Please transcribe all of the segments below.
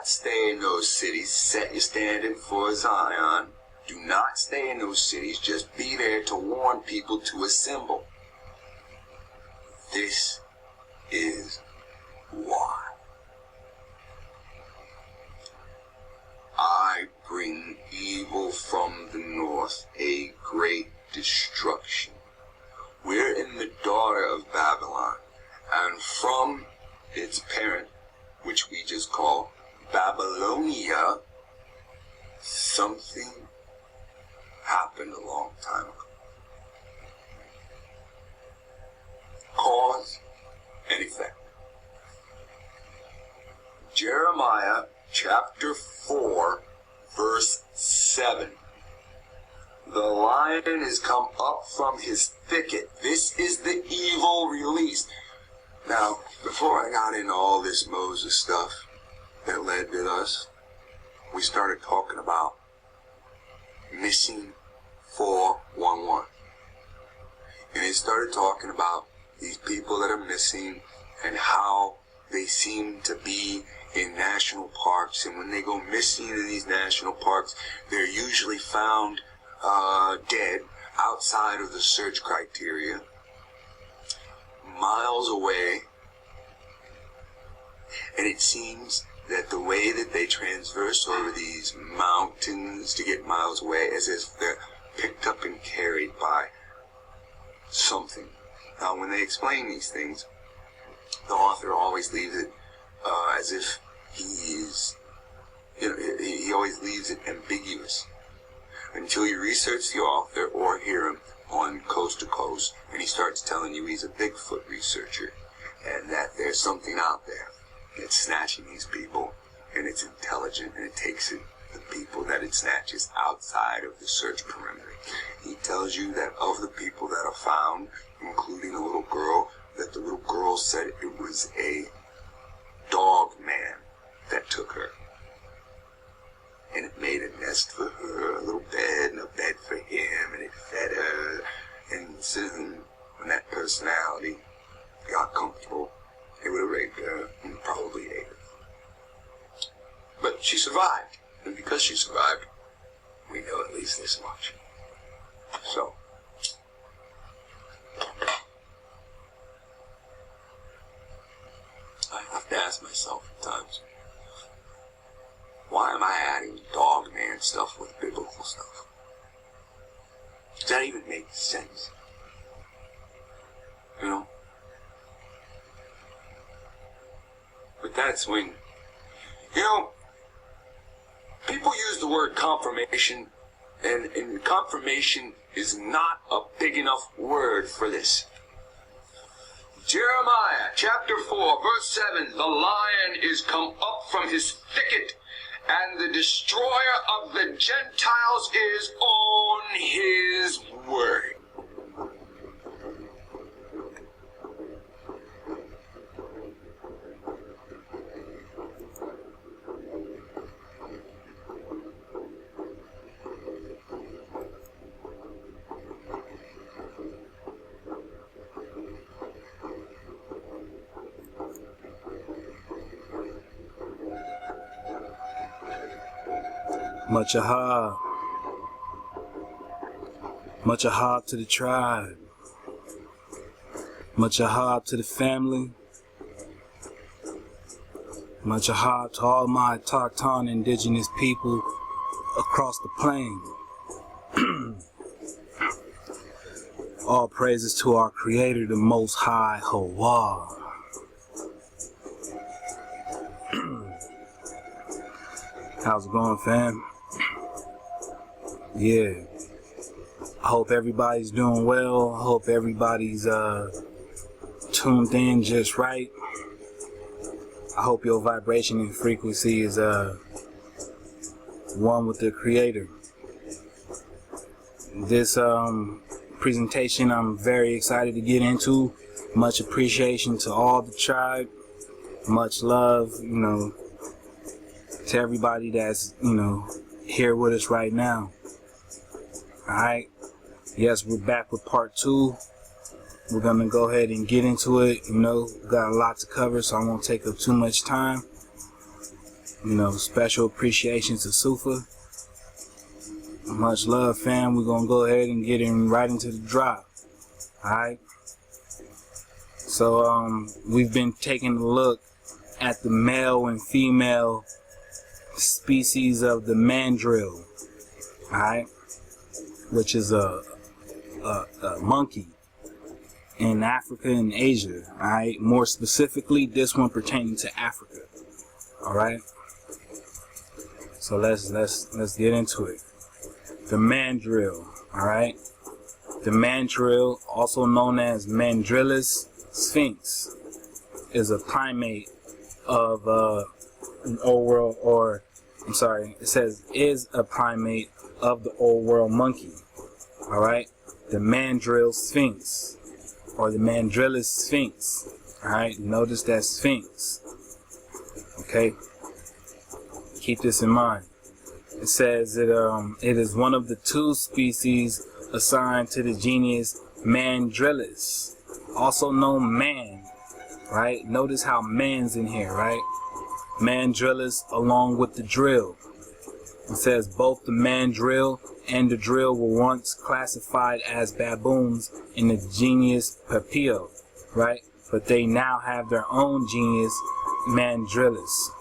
not stay in those cities. Set your standard for Zion. Do not stay in those cities. Just be there to warn people to assemble. This is why. I bring evil from the north, a great destruction. We're in the daughter of Babylon, and from its parent, which we just call Babylonia, something happened a long time ago. Cause and effect. Jeremiah chapter 4, verse 7. The lion is come up from his thicket. This is the evil released. Now, before I got into all this Moses stuff that led to us, we started talking about missing 411. And it started talking about these people that are missing and how they seem to be in national parks. And when they go missing in these national parks, they're usually found dead outside of the search criteria, miles away. And it seems that the way that they transverse over these mountains to get miles away, as if they're picked up and carried by something. Now, when they explain these things, the author always leaves it as if he is, he always leaves it ambiguous until you research the author or hear him on Coast to Coast, and he starts telling you he's a Bigfoot researcher and that there's something out there that's snatching these people, and it's intelligent, and it takes the people that it snatches outside of the search perimeter. He tells you that of the people that are found, including a little girl, that the little girl said it was a dog man that took her. And it made a nest for her, a little bed, and a bed for him, and it fed her. And soon, when that personality got comfortable, it would have raped her and probably ate her. But she survived, and because she survived, we know at least this much. So, I have to ask myself at times, why am I adding dog man stuff with biblical stuff? Does that even make sense? You know? But that's when, people use the word confirmation, and confirmation is not a big enough word for this. Jeremiah chapter 4, verse 7, the lion is come up from his thicket, and the destroyer of the Gentiles is on his way. Much aha. Much aha to the tribe. Much aha to the family. Much aha to all my Tacton indigenous people across the plain. All praises to our Creator, the Most High, Hawa. How's it going, fam? Yeah. I hope everybody's doing well. I hope everybody's tuned in just right. I hope your vibration and frequency is one with the Creator. This presentation I'm very excited to get into. Much appreciation to all the tribe. Much love, to everybody that's, here with us right now. Alright. Yes, we're back with part 2. We're gonna go ahead and get into it. Got a lot to cover, so I won't take up too much time. special appreciation to Sufa. Much love, fam. We're gonna go ahead and get right into the drop. Alright. So we've been taking a look at the male and female species of the mandrill, alright, which is a monkey in Africa and Asia, alright, more specifically this one pertaining to Africa. Alright, so let's get into it. The mandrill, alright, the mandrill, also known as Mandrillus sphinx, is a primate of an old world, or I'm sorry, it says is a primate of the old world monkey. Alright, the mandrill sphinx, or the Mandrillus sphinx. Alright, notice that sphinx. Okay, keep this in mind. It says that it is one of the two species assigned to the genus Mandrillus, also known man. Right, notice how man's in here, right? Mandrillus along with the drill. It says both the mandrill and the drill were once classified as baboons in the genus Papio, right? But they now have their own genus, Mandrillus.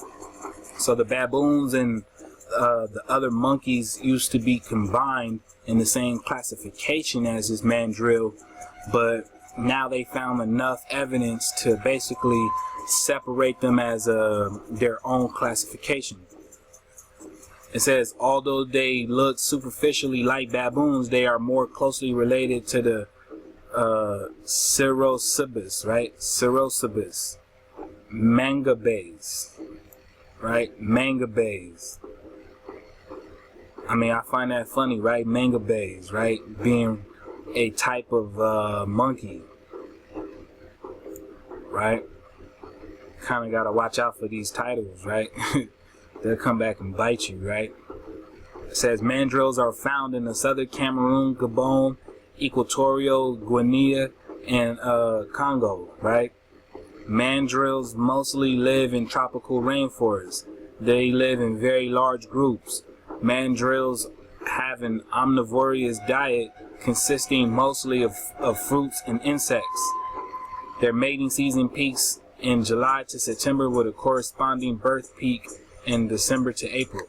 So the baboons and the other monkeys used to be combined in the same classification as this mandrill, but now they found enough evidence to basically separate them as their own classification. It says, although they look superficially like baboons, they are more closely related to the Cirrocebus, right? Cirrocebus. Mangabes, right? Mangabes. I mean, I find that funny, right? Mangabes, right? Being a type of monkey, right? Kind of gotta watch out for these titles, right? They'll come back and bite you, right? It says mandrills are found in the southern Cameroon, Gabon, Equatorial Guinea, and Congo, right? Mandrills mostly live in tropical rainforests. They live in very large groups. Mandrills have an omnivorous diet consisting mostly of fruits and insects. Their mating season peaks in July to September with a corresponding birth peak in December to April.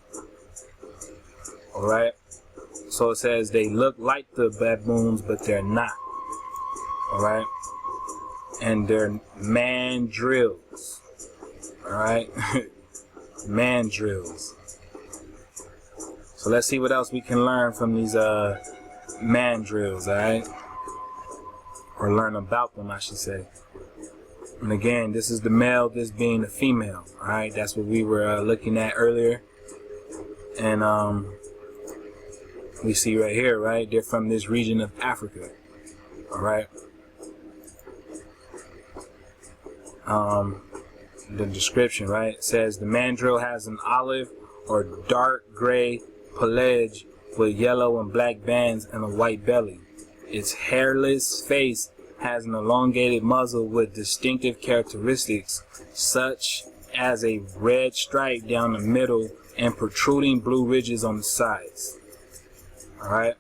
Alright, so it says they look like the baboons, but they're not. Alright, and they're mandrills. Alright, mandrills. So let's see what else we can learn from these mandrills, alright? Or learn about them, I should say. And again, this is the male, this being the female, alright? That's what we were looking at earlier. And we see right here, right? They're from this region of Africa, alright? The description, right? It says the mandrill has an olive or dark gray pelage with yellow and black bands and a white belly. Its hairless face has an elongated muzzle with distinctive characteristics such as a red stripe down the middle and protruding blue ridges on the sides. Alright.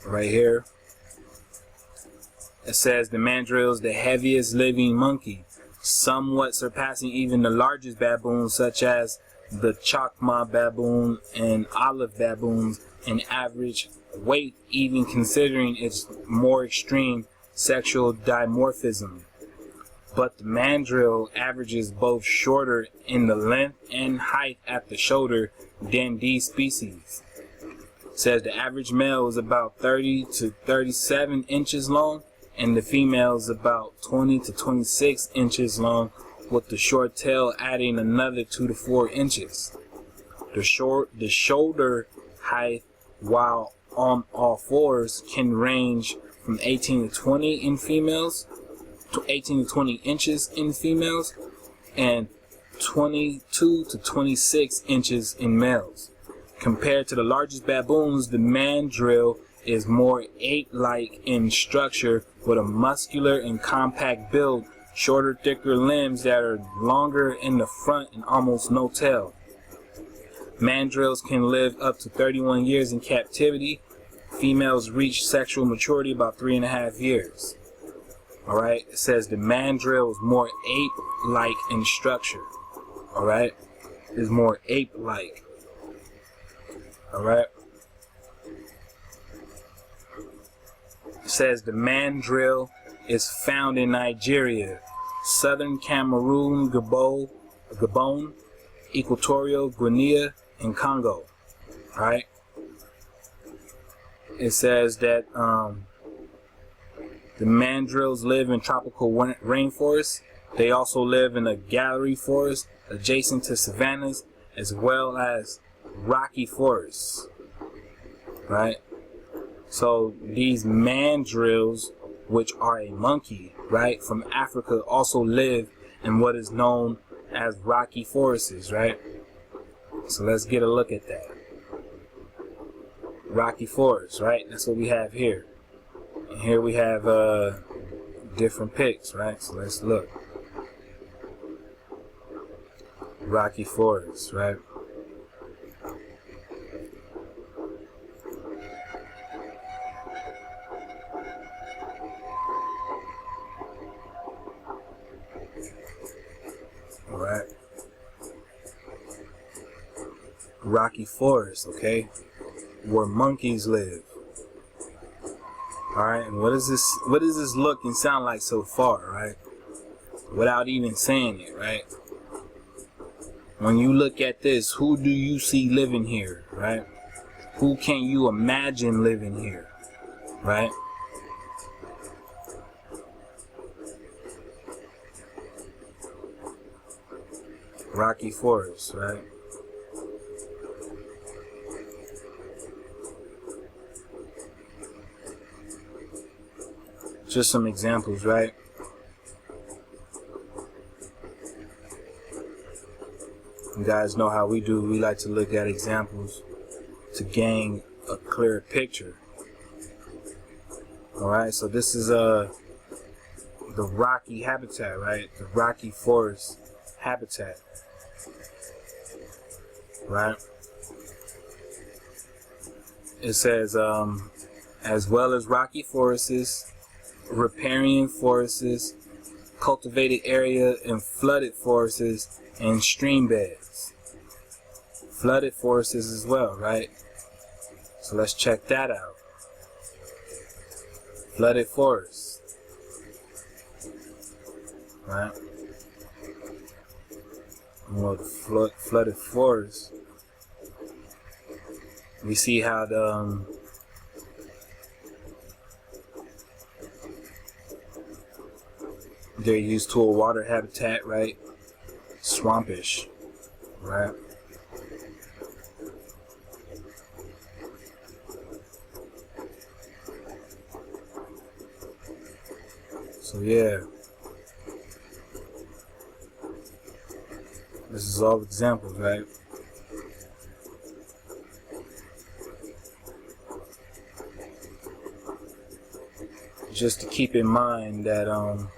Right here it says the mandrill is the heaviest living monkey, somewhat surpassing even the largest baboons such as the Chakma baboon and olive baboons in average weight, even considering its more extreme sexual dimorphism. But the mandrill averages both shorter in the length and height at the shoulder than these species. It says the average male is about 30 to 37 inches long and the female is about 20 to 26 inches long, with the short tail adding another 2 to 4 inches. The shoulder height, while on all fours, can range from 18 to 20 in females, to 18 to 20 inches in females, and 22 to 26 inches in males. Compared to the largest baboons, the mandrill is more ape-like in structure with a muscular and compact build, shorter, thicker limbs that are longer in the front and almost no tail. Mandrills can live up to 31 years in captivity. Females reach sexual maturity about 3.5 years. Alright, it says the mandrill is more ape-like in structure. Alright, is more ape-like. Alright. It says the mandrill is found in Nigeria, southern Cameroon, Gabon, Equatorial Guinea, and Congo. Alright. It says that the mandrills live in tropical rainforests. They also live in a gallery forest adjacent to savannas, as well as rocky forests. Right? So these mandrills, which are a monkey, right, from Africa, also live in what is known as rocky forests, right? So let's get a look at that. Rocky forests, right? That's what we have here. And here we have different pics, right? So let's look. Rocky forests, right? Alright. Rocky forest, okay? Where monkeys live. Alright, and what does this look and sound like so far, right? Without even saying it, right? When you look at this, who do you see living here, right? Who can you imagine living here, right? Rocky forest, right? Just some examples, right? You guys know how we do. We like to look at examples to gain a clearer picture. Alright, so this is the rocky habitat, right? The rocky forest habitat. Right? It says, as well as rocky forests, riparian forests, cultivated area, and flooded forests and stream beds. Flooded forests as well, right? So let's check that out. Flooded forests. Right? Well, the flooded forest, we see how they're used to a water habitat, right? Swampish, right? So yeah, this is all examples, right? Just to keep in mind that of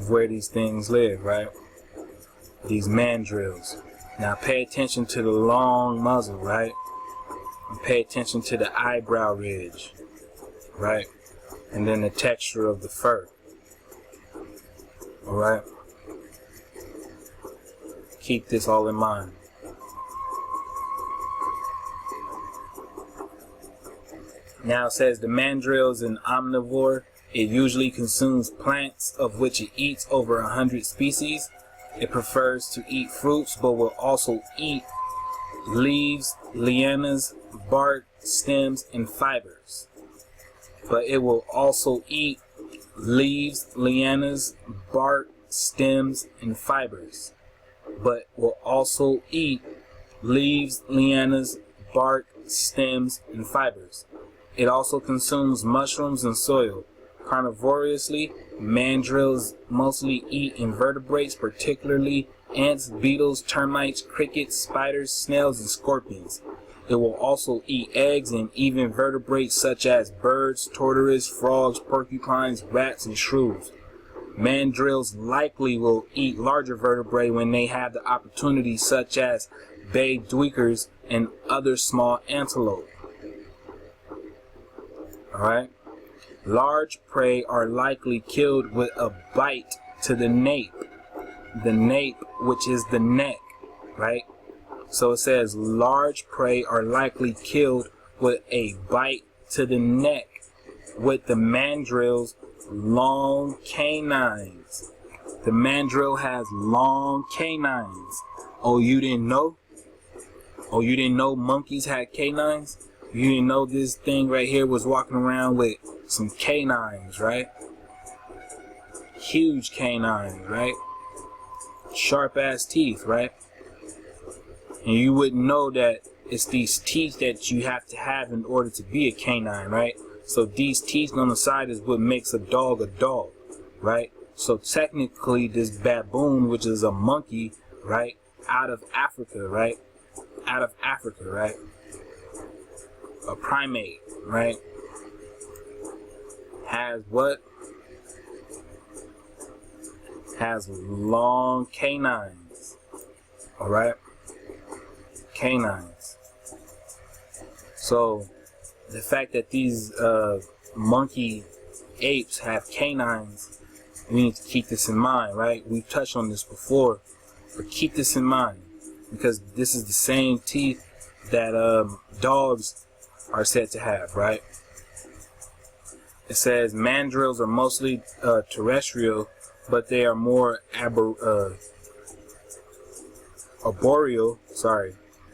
where these things live, right? These mandrills. Now pay attention to the long muzzle, right? And pay attention to the eyebrow ridge, right? And then the texture of the fur. Alright? Keep this all in mind. Now it says the mandrill is an omnivore. It usually consumes plants, of which it eats over 100 species. It prefers to eat fruits, but will also eat leaves, lianas, bark, stems, and fibers. But it will also eat leaves, lianas, bark, stems, and fibers. But will also eat leaves, lianas, bark, stems, and fibers. It also consumes mushrooms and soil. Carnivorously, mandrills mostly eat invertebrates, particularly ants, beetles, termites, crickets, spiders, snails, and scorpions. It will also eat eggs and even vertebrates such as birds, tortoises, frogs, porcupines, rats, and shrews. Mandrills likely will eat larger vertebrae when they have the opportunity, such as bay duikers and other small antelope. Alright? Large prey are likely killed with a bite to the nape. The nape, which is the neck, right? So it says large prey are likely killed with a bite to the neck with the mandrill's long canines. The mandrill has long canines. Oh, you didn't know? Oh, you didn't know monkeys had canines? You didn't know this thing right here was walking around with some canines, right? Huge canines, right? Sharp ass teeth, right? And you wouldn't know that it's these teeth that you have to have in order to be a canine, right? So these teeth on the side is what makes a dog, right? So technically this baboon, which is a monkey, right? Out of Africa, right? A primate, right? Has what? Has long canines. Alright? Canines. So the fact that these monkey apes have canines, we need to keep this in mind, right? We've touched on this before, but keep this in mind because this is the same teeth that dogs are said to have, right? It says mandrills are mostly terrestrial, but they are more arboreal.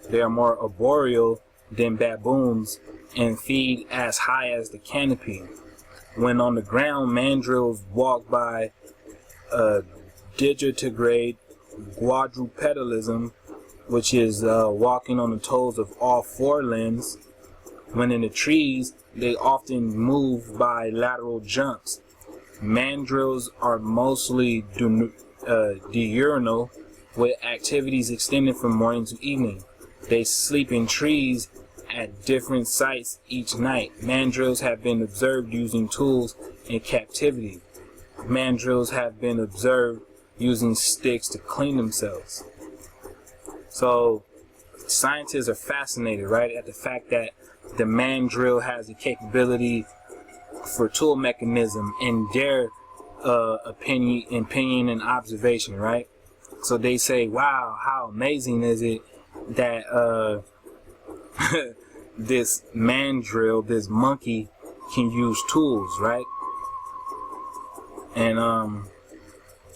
They are more arboreal than baboons and feed as high as the canopy. When on the ground, mandrills walk by digitigrade quadrupedalism, which is walking on the toes of all four limbs. When in the trees, they often move by lateral jumps. Mandrills are mostly diurnal, with activities extending from morning to evening. They sleep in trees at different sites each night. Mandrills have been observed using tools in captivity. Mandrills have been observed using sticks to clean themselves. So scientists are fascinated, right, at the fact that the mandrill has the capability for tool mechanism in their opinion and observation, right? So they say, wow, how amazing is it that this mandrill, this monkey, can use tools, right? And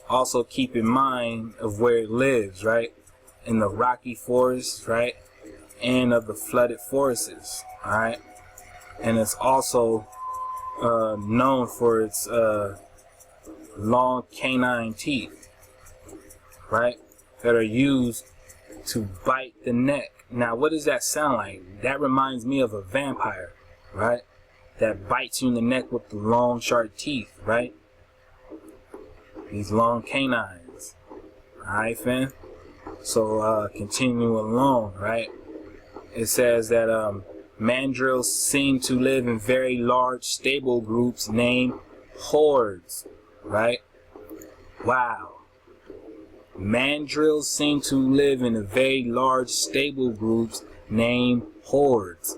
also keep in mind of where it lives, right? In the rocky forests, right? And of the flooded forests, alright? And it's also known for its long canine teeth, right? That are used to bite the neck. Now, what does that sound like? That reminds me of a vampire, right? That bites you in the neck with the long, sharp teeth, right? These long canines. Alright, fam? So, continue along, right? It says that mandrills seem to live in very large stable groups named hordes, right? Wow. Mandrills seem to live in a very large stable groups named hordes.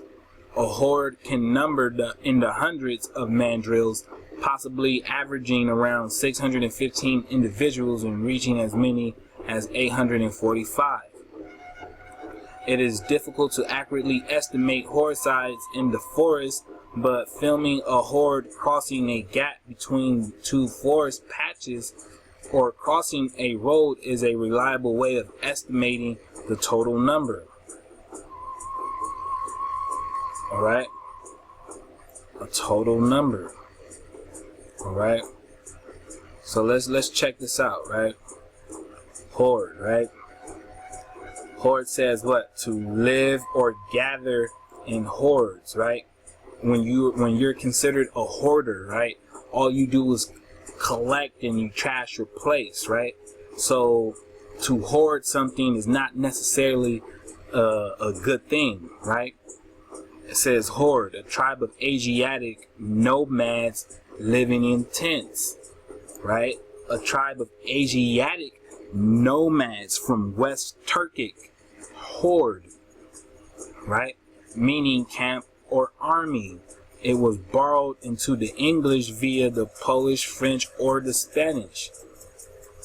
A horde can number in the hundreds of mandrills, possibly averaging around 615 individuals and reaching as many as 845. It is difficult to accurately estimate horde size in the forest, but filming a horde crossing a gap between two forest patches or crossing a road is a reliable way of estimating the total number. Alright? A total number. Alright? So let's check this out, right? Horde, right? Horde says what? To live or gather in hordes, right? When you're considered a hoarder, right? All you do is collect and you trash your place, right? So to hoard something is not necessarily a good thing, right? It says horde, a tribe of Asiatic nomads living in tents, right? A tribe of Asiatic nomads from West Turkic, horde, right? Meaning camp or army. It was borrowed into the English via the Polish, French, or the Spanish.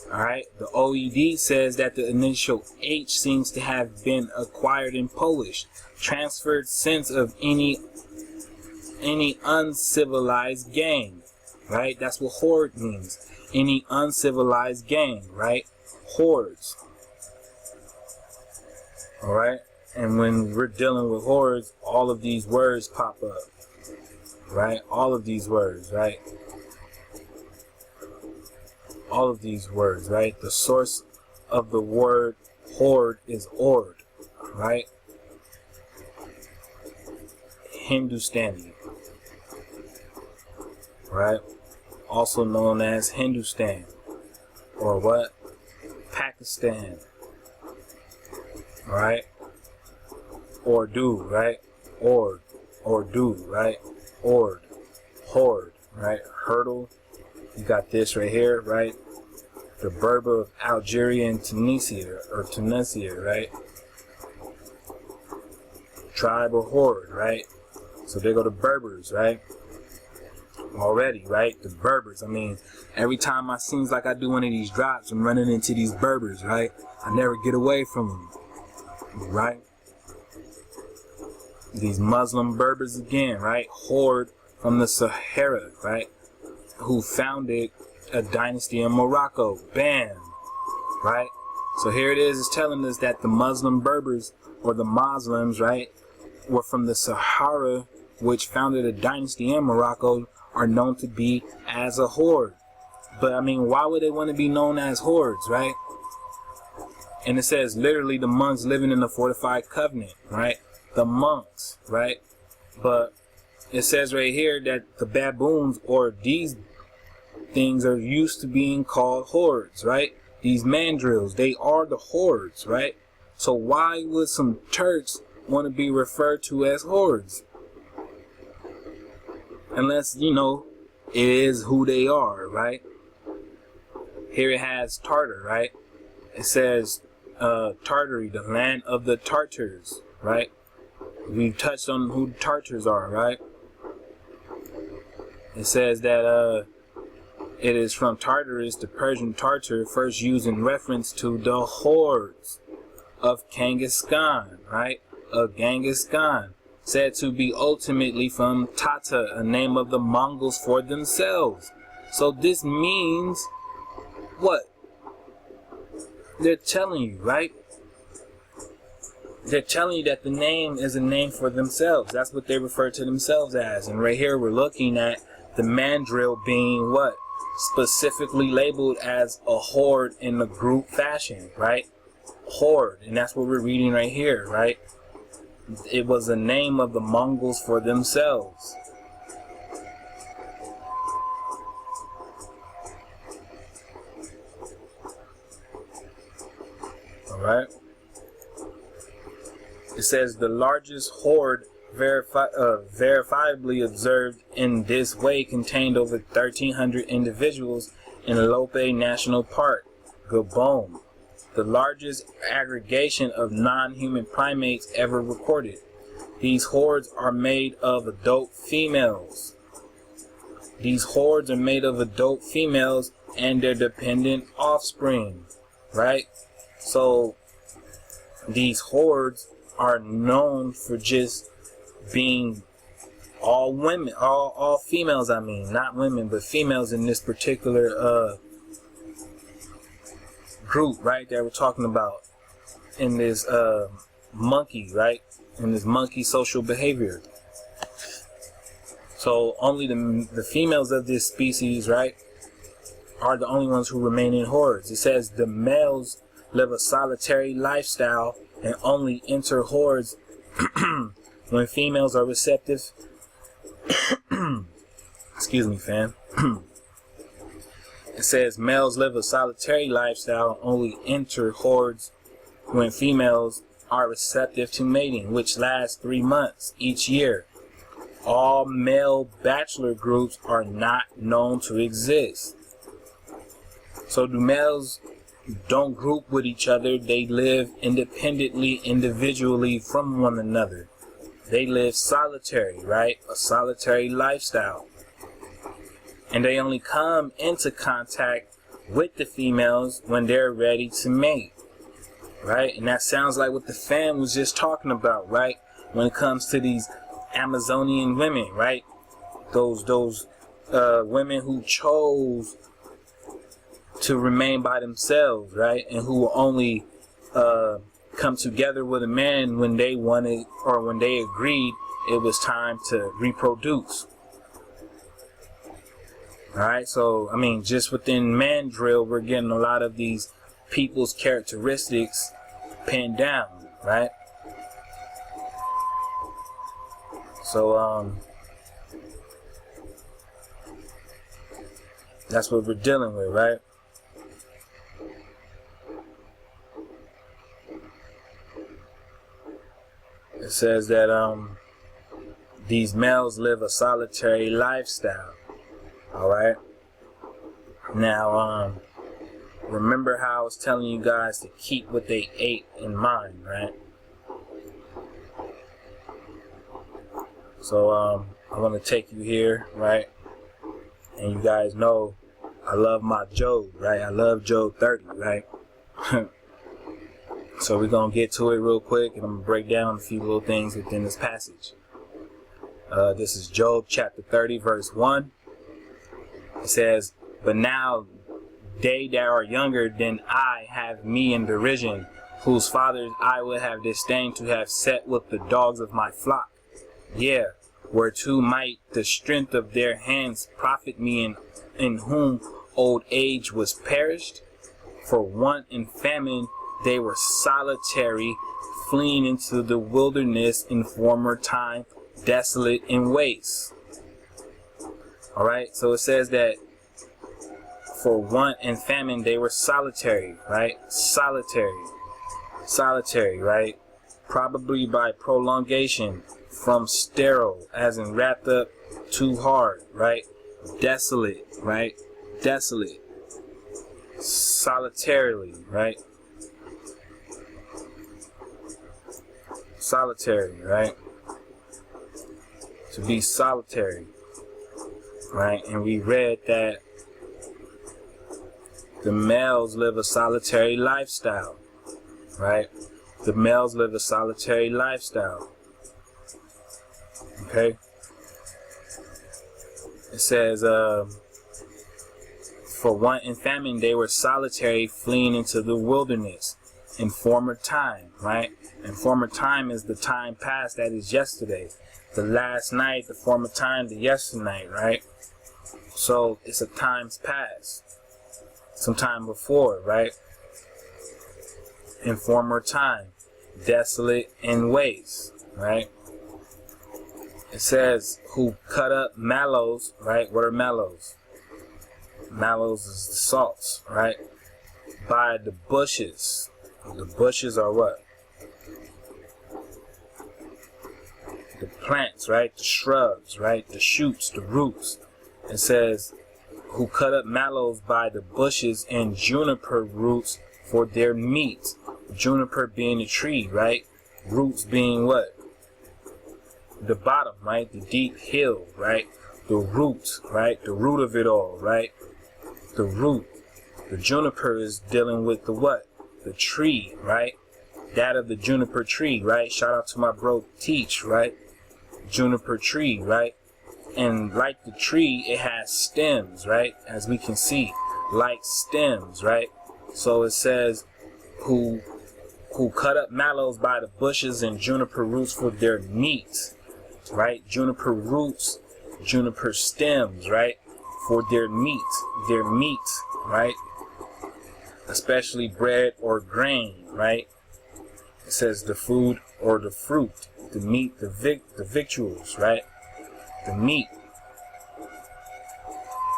Alright, the OED says that the initial H seems to have been acquired in Polish, transferred sense of any uncivilized gang, right? That's what horde means. Any uncivilized gang, right? Hordes. Alright, and when we're dealing with hordes, all of these words pop up, right? All of these words, right? All of these words, right? The source of the word horde is ord, right? Hindustani, right? Also known as Hindustan, or what? Pakistan, right? Urdu, right? Urdu, right? Ord, horde, right? Hurdle. You got this right here, right? The Berber of Algeria and Tunisia, right? Tribe or horde, right? So there go the Berbers, right? Already, right? The Berbers. I mean, every time I seems like I do one of these drops, I'm running into these Berbers, right? I never get away from them, right? These Muslim Berbers again, right? Horde from the Sahara, right? Who founded a dynasty in Morocco. Bam, right? So here it is, it's telling us that the Muslim Berbers, or the Muslims, right, were from the Sahara, which founded a dynasty in Morocco, are known to be as a horde. But I mean, why would they want to be known as hordes, right? And it says literally the monks living in the fortified covenant, right? The monks, right? But it says right here that the baboons, or these things, are used to being called hordes, right? These mandrills, they are the hordes, right? So why would some Turks want to be referred to as hordes? Unless, you know, it is who they are, right? Here it has Tartar, right? It says Tartary, the land of the Tartars, right? We touched on who the Tartars are, right? It says that it is from Tartarus, the Persian Tartar, first used in reference to the hordes of Genghis Khan, right? Of Genghis Khan, said to be ultimately from Tata, a name of the Mongols for themselves. So this means what? They're telling you, right? They're telling you that the name is a name for themselves. That's what they refer to themselves as. And right here we're looking at the Mandrill being what? Specifically labeled as a horde in the group fashion, right? Horde. And that's what we're reading right here, right? It was a name of the Mongols for themselves. Alright. It says the largest horde verifiably observed in this way contained over 1,300 individuals in Lope National Park, Gabon, the largest aggregation of non-human primates ever recorded. These hordes are made of adult females. And their dependent offspring, right? So these hordes are known for just being all women, all females. I mean, not women, but females in this particular group, right? That we're talking about in this monkey, right? In this monkey social behavior. So only the females of this species, right, are the only ones who remain in hordes. It says the males live a solitary lifestyle and only enter hordes when females are receptive. Excuse me, fam. It says males live a solitary lifestyle and only enter hordes when females are receptive to mating, which lasts 3 months each year. All male bachelor groups are not known to exist. So do males don't group with each other. They live independently, individually from one another. They live solitary, right? A solitary lifestyle. And they only come into contact with the females when they're ready to mate, right? And that sounds like what the fam was just talking about, right? When it comes to these Amazonian women, right? Those women who chose to remain by themselves, right? And who will only come together with a man when they wanted or when they agreed it was time to reproduce. Alright, so I mean, just within Mandrill, we're getting a lot of these people's characteristics pinned down, right? So that's what we're dealing with, right? It says that these males live a solitary lifestyle. Alright. Now remember how I was telling you guys to keep what they ate in mind, right? So I want to take you here, right? And you guys know I love my Job, right? I love Job 30, right? So we're going to get to it real quick, and I'm going to break down a few little things within this passage. This is Job chapter 30, verse 1. It says, "But now they that are younger than I have me in derision, whose fathers I would have disdained to have set with the dogs of my flock. Yeah, whereto might the strength of their hands profit me, in whom old age was perished? For want and famine they were solitary, fleeing into the wilderness in former time, desolate and waste." Alright, so it says that for want and famine they were solitary, right? Solitary, right? Probably by prolongation, from sterile, as in wrapped up too hard, right? Desolate, right? Desolate. Solitarily, right? Solitary, right? To be solitary, right? And we read that the males live a solitary lifestyle, right? The males live a solitary lifestyle. Okay? It says, for want and famine they were solitary, fleeing into the wilderness in former time, right? And former time is the time past, that is yesterday. The last night, the former time, the yesternight, right? So it's a times past. Some time before, right? In former time, desolate and waste, right? It says, who cut up mallows, right? What are mallows? Mallows is the salts, right? By the bushes. The bushes are what? The plants, right? The shrubs, right? The shoots, the roots. It says, who cut up mallows by the bushes and juniper roots for their meat. Juniper being a tree, right? Roots being what? The bottom, right? The deep hill, right? The root, right? The root of it all, right? The root. The juniper is dealing with the what? The tree, right? That of the juniper tree, right? Shout out to my bro Teach, right? Juniper tree, right? And like the tree, it has stems, right? As we can see, like stems, right? So it says, who cut up mallows by the bushes and juniper roots for their meat, right? Juniper roots, juniper stems, right? For their meat, right? Especially bread or grain, right? It says the food or the fruit, the meat, the victuals, right? The meat.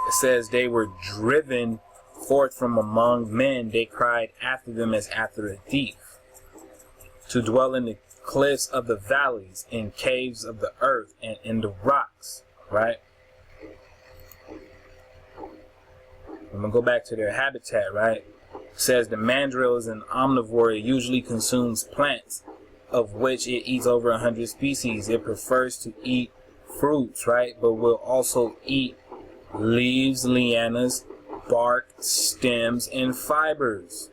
It says they were driven forth from among men. They cried after them as after a thief. to dwell in the cliffs of the valleys, in caves of the earth, and in the rocks, right? I'm gonna go back to their habitat, right? It says the mandrill is an omnivore. It usually consumes plants, of which it eats over 100 species. It prefers to eat fruits, right? But will also eat leaves, lianas, bark, stems, and fibers.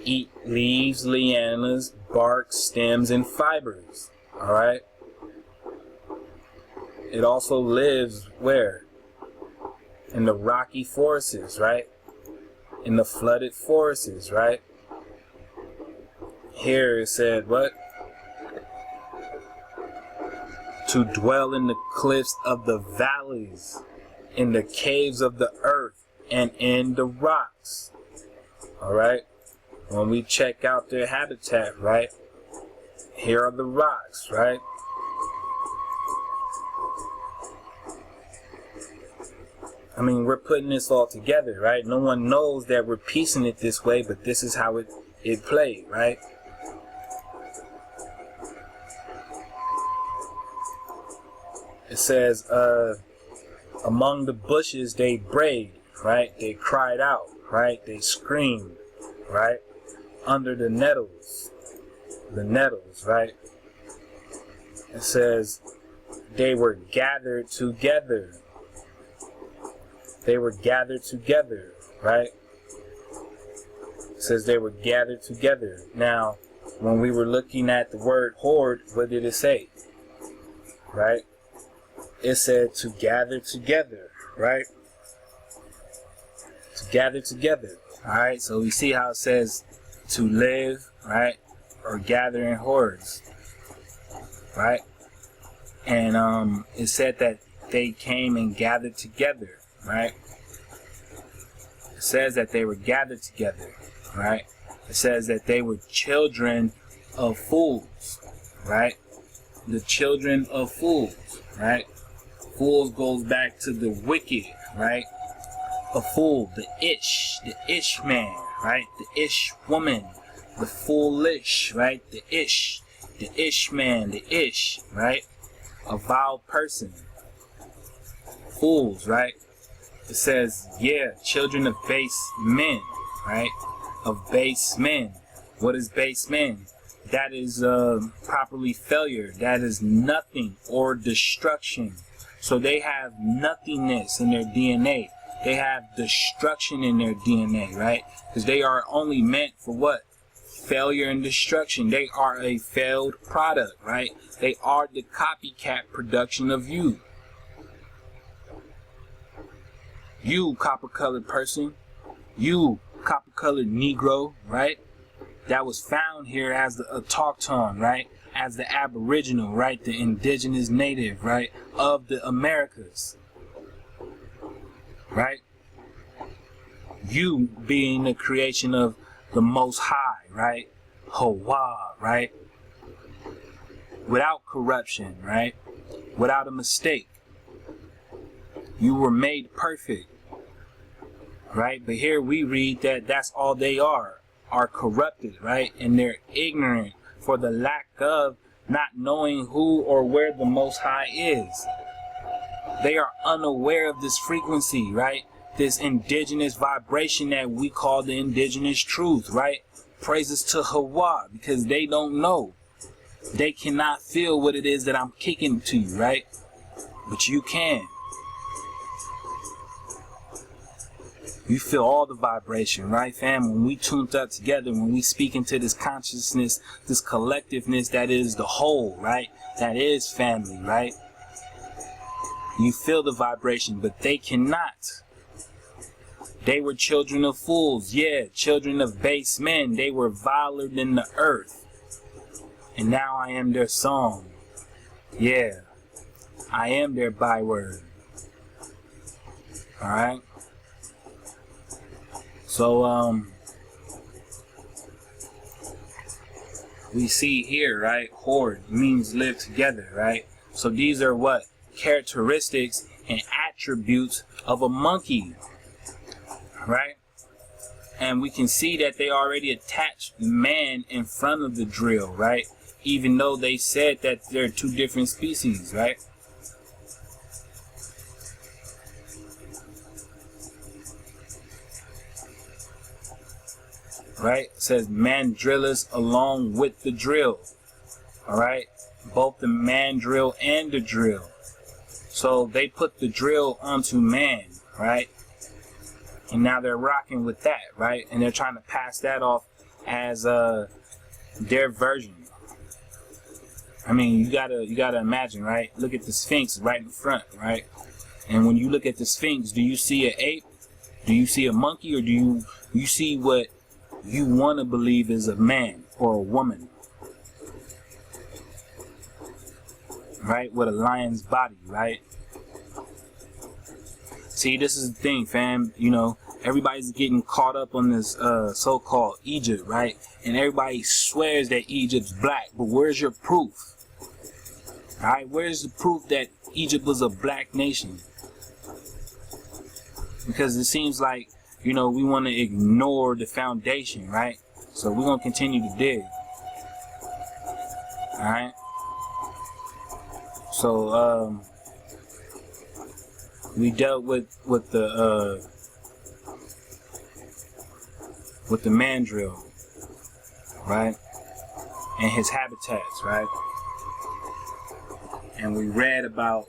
Eat leaves, lianas, bark, stems, and fibers. Alright? It also lives where? In the rocky forests, right? In the flooded forests, right? Here it said what? To dwell in the cliffs of the valleys, in the caves of the earth, and in the rocks. Alright? When we check out their habitat, right? Here are the rocks, right? I mean, we're putting this all together, right? No one knows that we're piecing it this way, but this is how it played, right? It says, among the bushes they brayed, right? They cried out, right? They screamed, right? Under the nettles, right? It says they were gathered together. They were gathered together, right? It says they were gathered together. Now, when we were looking at the word horde, what did it say? Right? It said to gather together, right? To gather together. Alright, so we see how it says to live, right? Or gather in hordes. Right? And it said that they came and gathered together. Right? It says that they were gathered together, right? It says that they were children of fools, right? The children of fools, right? Fools goes back to the wicked, right? A fool, the ish man, right? The ish woman, the foolish, right? The ish man, the ish, right? A vile person. Fools, right? It says, yeah, children of base men, right? Of base men. What is base men? That is properly failure. That is nothing or destruction. So they have nothingness in their DNA. They have destruction in their DNA, right? Because they are only meant for what? Failure and destruction. They are a failed product, right? They are the copycat production of you. You copper-colored person, you copper-colored Negro, right? That was found here as the autochthon, right? As the aboriginal, right? The indigenous native, right? Of the Americas, right? You being the creation of the Most High, right? Hawa, right? Without corruption, right? Without a mistake. You were made perfect, right? But here we read that that's all they are corrupted, right? And they're ignorant for the lack of not knowing who or where the Most High is. They are unaware of this frequency, right? This indigenous vibration that we call the indigenous truth, right? Praises to Hawa, because they don't know. They cannot feel what it is that I'm kicking to you, right? But you can. You feel all the vibration, right, fam? When we tuned up together, when we speak into this consciousness, this collectiveness that is the whole, right? That is family, right? You feel the vibration, but they cannot. They were children of fools, yeah, children of base men. They were viler than the earth. And now I am their song. Yeah, I am their byword. Alright? So, we see here, right, horde means live together, right? So these are what? Characteristics and attributes of a monkey, right? And we can see that they already attached man in front of the drill, right? Even though they said that they're two different species, right? Right? It says mandrillus along with the drill. Alright? Both the mandrill and the drill. So they put the drill onto man, right? And now they're rocking with that, right? And they're trying to pass that off as their version. I mean, you gotta imagine, right? Look at the Sphinx right in front, right? And when you look at the Sphinx, do you see an ape? Do you see a monkey? Or do you see what you want to believe is a man or a woman? Right? With a lion's body, right? See, this is the thing, fam. You know, everybody's getting caught up on this so-called Egypt, right? And everybody swears that Egypt's black, but where's your proof? Right? Where's the proof that Egypt was a black nation? Because it seems like, you know, we want to ignore the foundation, right? So we're going to continue to dig. Alright? So, we dealt with the mandrill, right? And his habitats, right? And we read about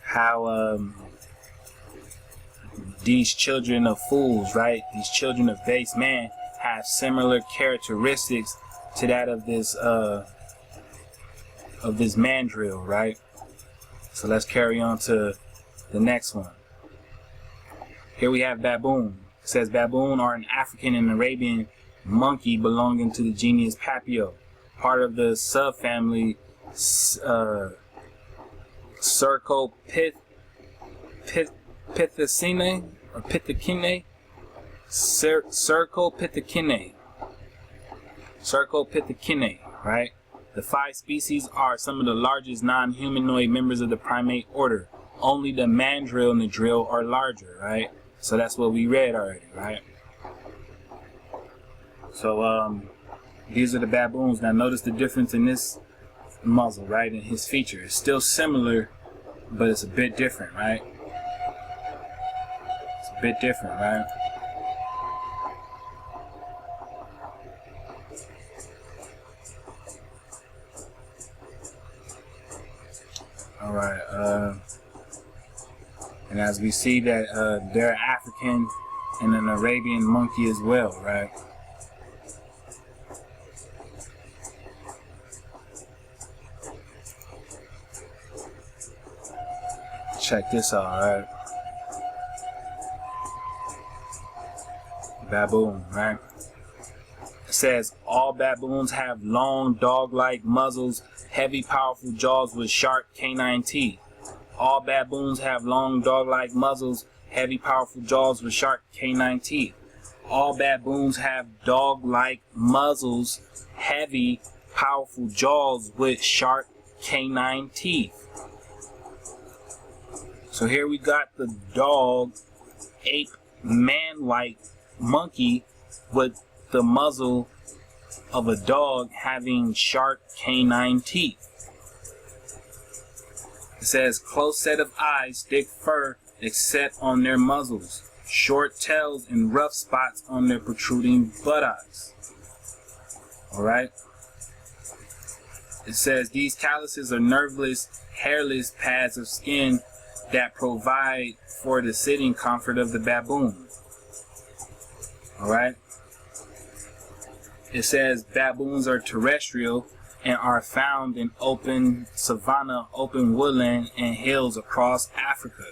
how these children of fools, right? These children of base man have similar characteristics to that of this mandrill, right? So let's carry on to the next one. Here we have baboon. It says baboon are an African and Arabian monkey belonging to the genus Papio, part of the subfamily Cercopithecinae or Pithecinae. Cercopithecinae, right? The 5 species are some of the largest non-humanoid members of the primate order. Only the mandrill and the drill are larger, right? So that's what we read already, right? So these are the baboons. Now notice the difference in this muzzle, right? And his feature. It's still similar, but it's a bit different, right? It's a bit different, right? Alright, and as we see that they're African and an Arabian monkey as well, right? Check this out, right? Baboon, right? It says all baboons have long dog-like muzzles, heavy powerful jaws with sharp canine teeth. All baboons have long dog-like muzzles, heavy powerful jaws with sharp canine teeth. All baboons have dog-like muzzles, heavy powerful jaws with sharp canine teeth. So here we got the dog, ape, man-like monkey with the muzzle of a dog having sharp canine teeth. It says close set of eyes, thick fur except on their muzzles, short tails and rough spots on their protruding buttocks. Alright? It says these calluses are nerveless, hairless pads of skin that provide for the sitting comfort of the baboon. Alright? It says baboons are terrestrial and are found in open savanna, open woodland, and hills across Africa.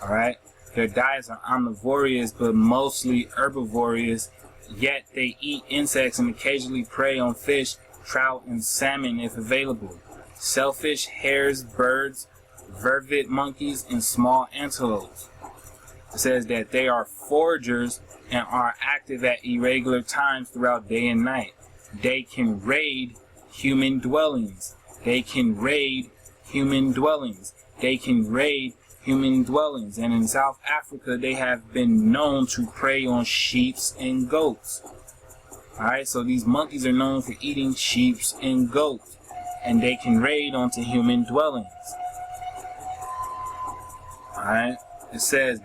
Alright? Their diets are omnivorous but mostly herbivorous, yet they eat insects and occasionally prey on fish, trout, and salmon if available. Shellfish, hares, birds, vervet monkeys, and small antelopes. It says that they are foragers and are active at irregular times throughout day and night. They can raid human dwellings. They can raid human dwellings. They can raid human dwellings. And in South Africa, they have been known to prey on sheep and goats. Alright, so these monkeys are known for eating sheep and goats, and they can raid onto human dwellings. Alright, it says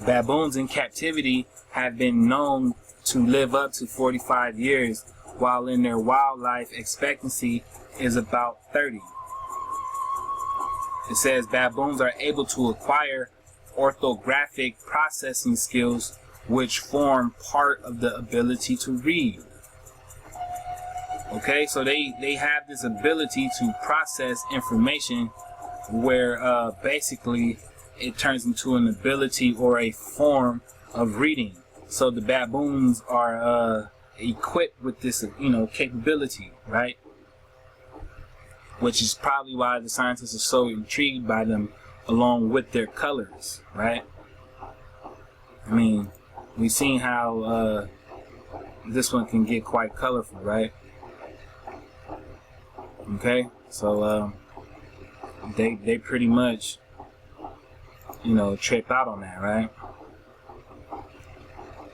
baboons in captivity have been known to live up to 45 years, while in their wildlife expectancy is about 30. It says baboons are able to acquire orthographic processing skills, which form part of the ability to read. Okay, so they have this ability to process information where basically it turns into an ability or a form of reading. So the baboons are equipped with this, capability, right? Which is probably why the scientists are so intrigued by them, along with their colors, right? I mean, we've seen how this one can get quite colorful, right? Okay, so they pretty much, trip out on that, right?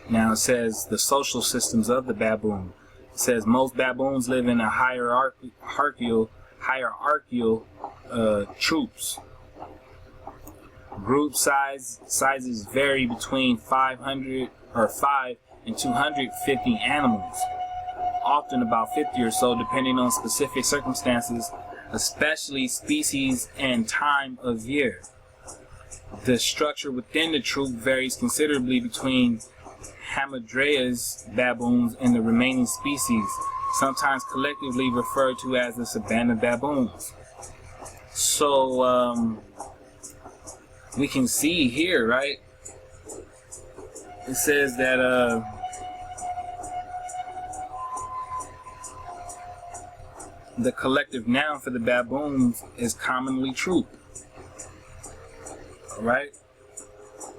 Now it says the social systems of the baboon. It says most baboons live in a hierarchical troops. Group sizes vary between 5 and 250 animals, often about 50 or so, depending on specific circumstances, especially species and time of year. The structure within the troop varies considerably between Hamadryas baboons and the remaining species, sometimes collectively referred to as the savanna baboons. So we can see here, right? It says that the collective noun for the baboons is commonly troop. Alright?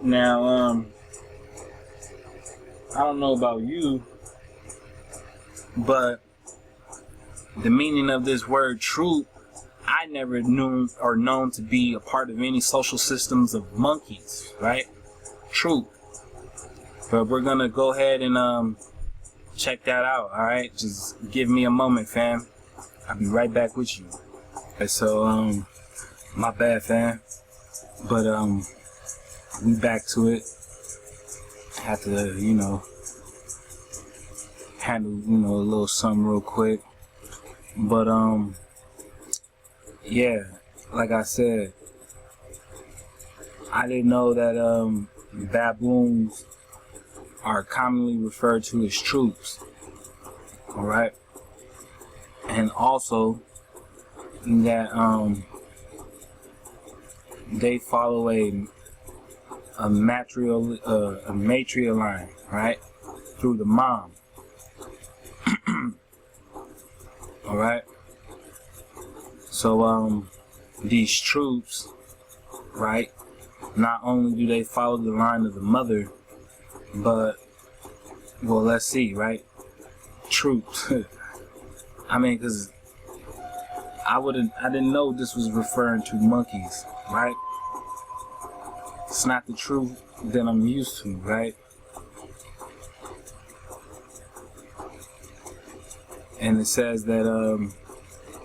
Now, I don't know about you, but the meaning of this word troop, I never knew or known to be a part of any social systems of monkeys, right? Troop. But we're gonna go ahead and check that out, alright? Just give me a moment, fam. I'll be right back with you. Okay, so my bad, fam. But we back to it. Have to, handle, a little something real quick. But yeah, like I said, I didn't know that baboons are commonly referred to as troops. Alright? And also that they follow a matrial line, right, through the mom. All right. So these troops, right, not only do they follow the line of the mother, but, well, let's see, right, troops. I mean, because I didn't know this was referring to monkeys, right? It's not the truth that I'm used to, right? And it says that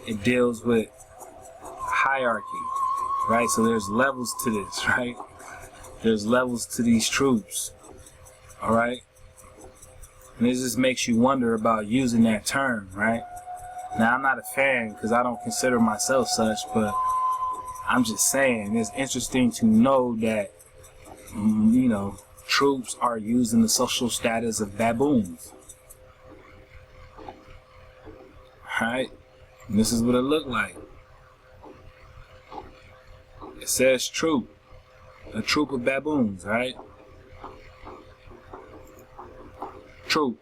it deals with hierarchy, right? So there's levels to this, right? There's levels to these troops, all right? And it just makes you wonder about using that term, right? Now, I'm not a fan because I don't consider myself such, but I'm just saying it's interesting to know that, troops are used in the social status of baboons. Alright? And this is what it looked like. It says troop. A troop of baboons, right? Troop.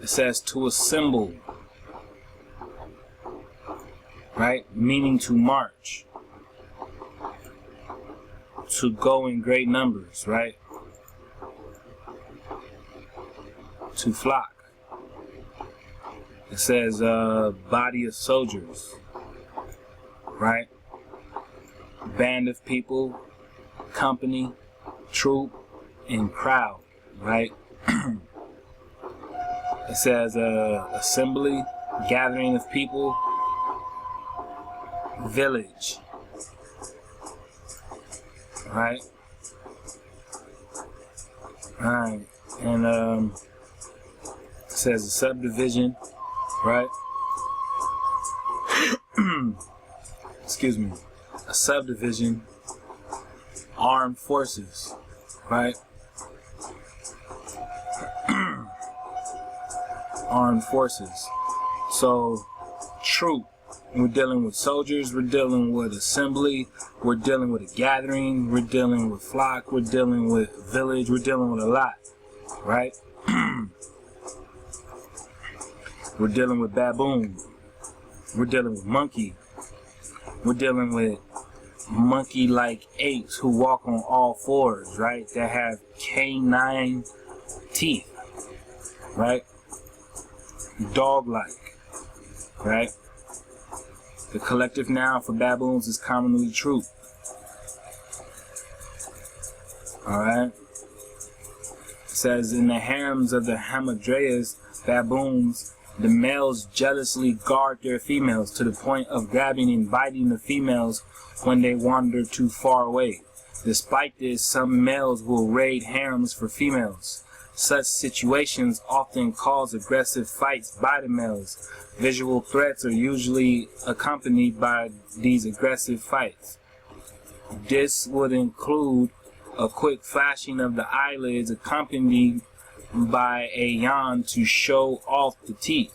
It says to assemble. Right? Meaning to march. To go in great numbers, right? To flock. It says body of soldiers, right? band of people, company, troop, and crowd, right? It says assembly, gathering of people, village, right? Alright, and it says a subdivision, right? Excuse me. A subdivision, armed forces, right? Armed forces. So, troop. We're dealing with soldiers, we're dealing with assembly, we're dealing with a gathering, we're dealing with flock, we're dealing with village, we're dealing with a lot, right? We're dealing with baboon, we're dealing with monkey, we're dealing with monkey-like apes who walk on all fours, right? That have canine teeth, right? Dog-like, right? The collective noun for baboons is commonly troop. Alright? It says, in the harems of the Hamadryas, baboons, the males jealously guard their females to the point of grabbing and biting the females when they wander too far away. Despite this, some males will raid harems for females. Such situations often cause aggressive fights by the males. Visual threats are usually accompanied by these aggressive fights. This would include a quick flashing of the eyelids accompanied by a yawn to show off the teeth.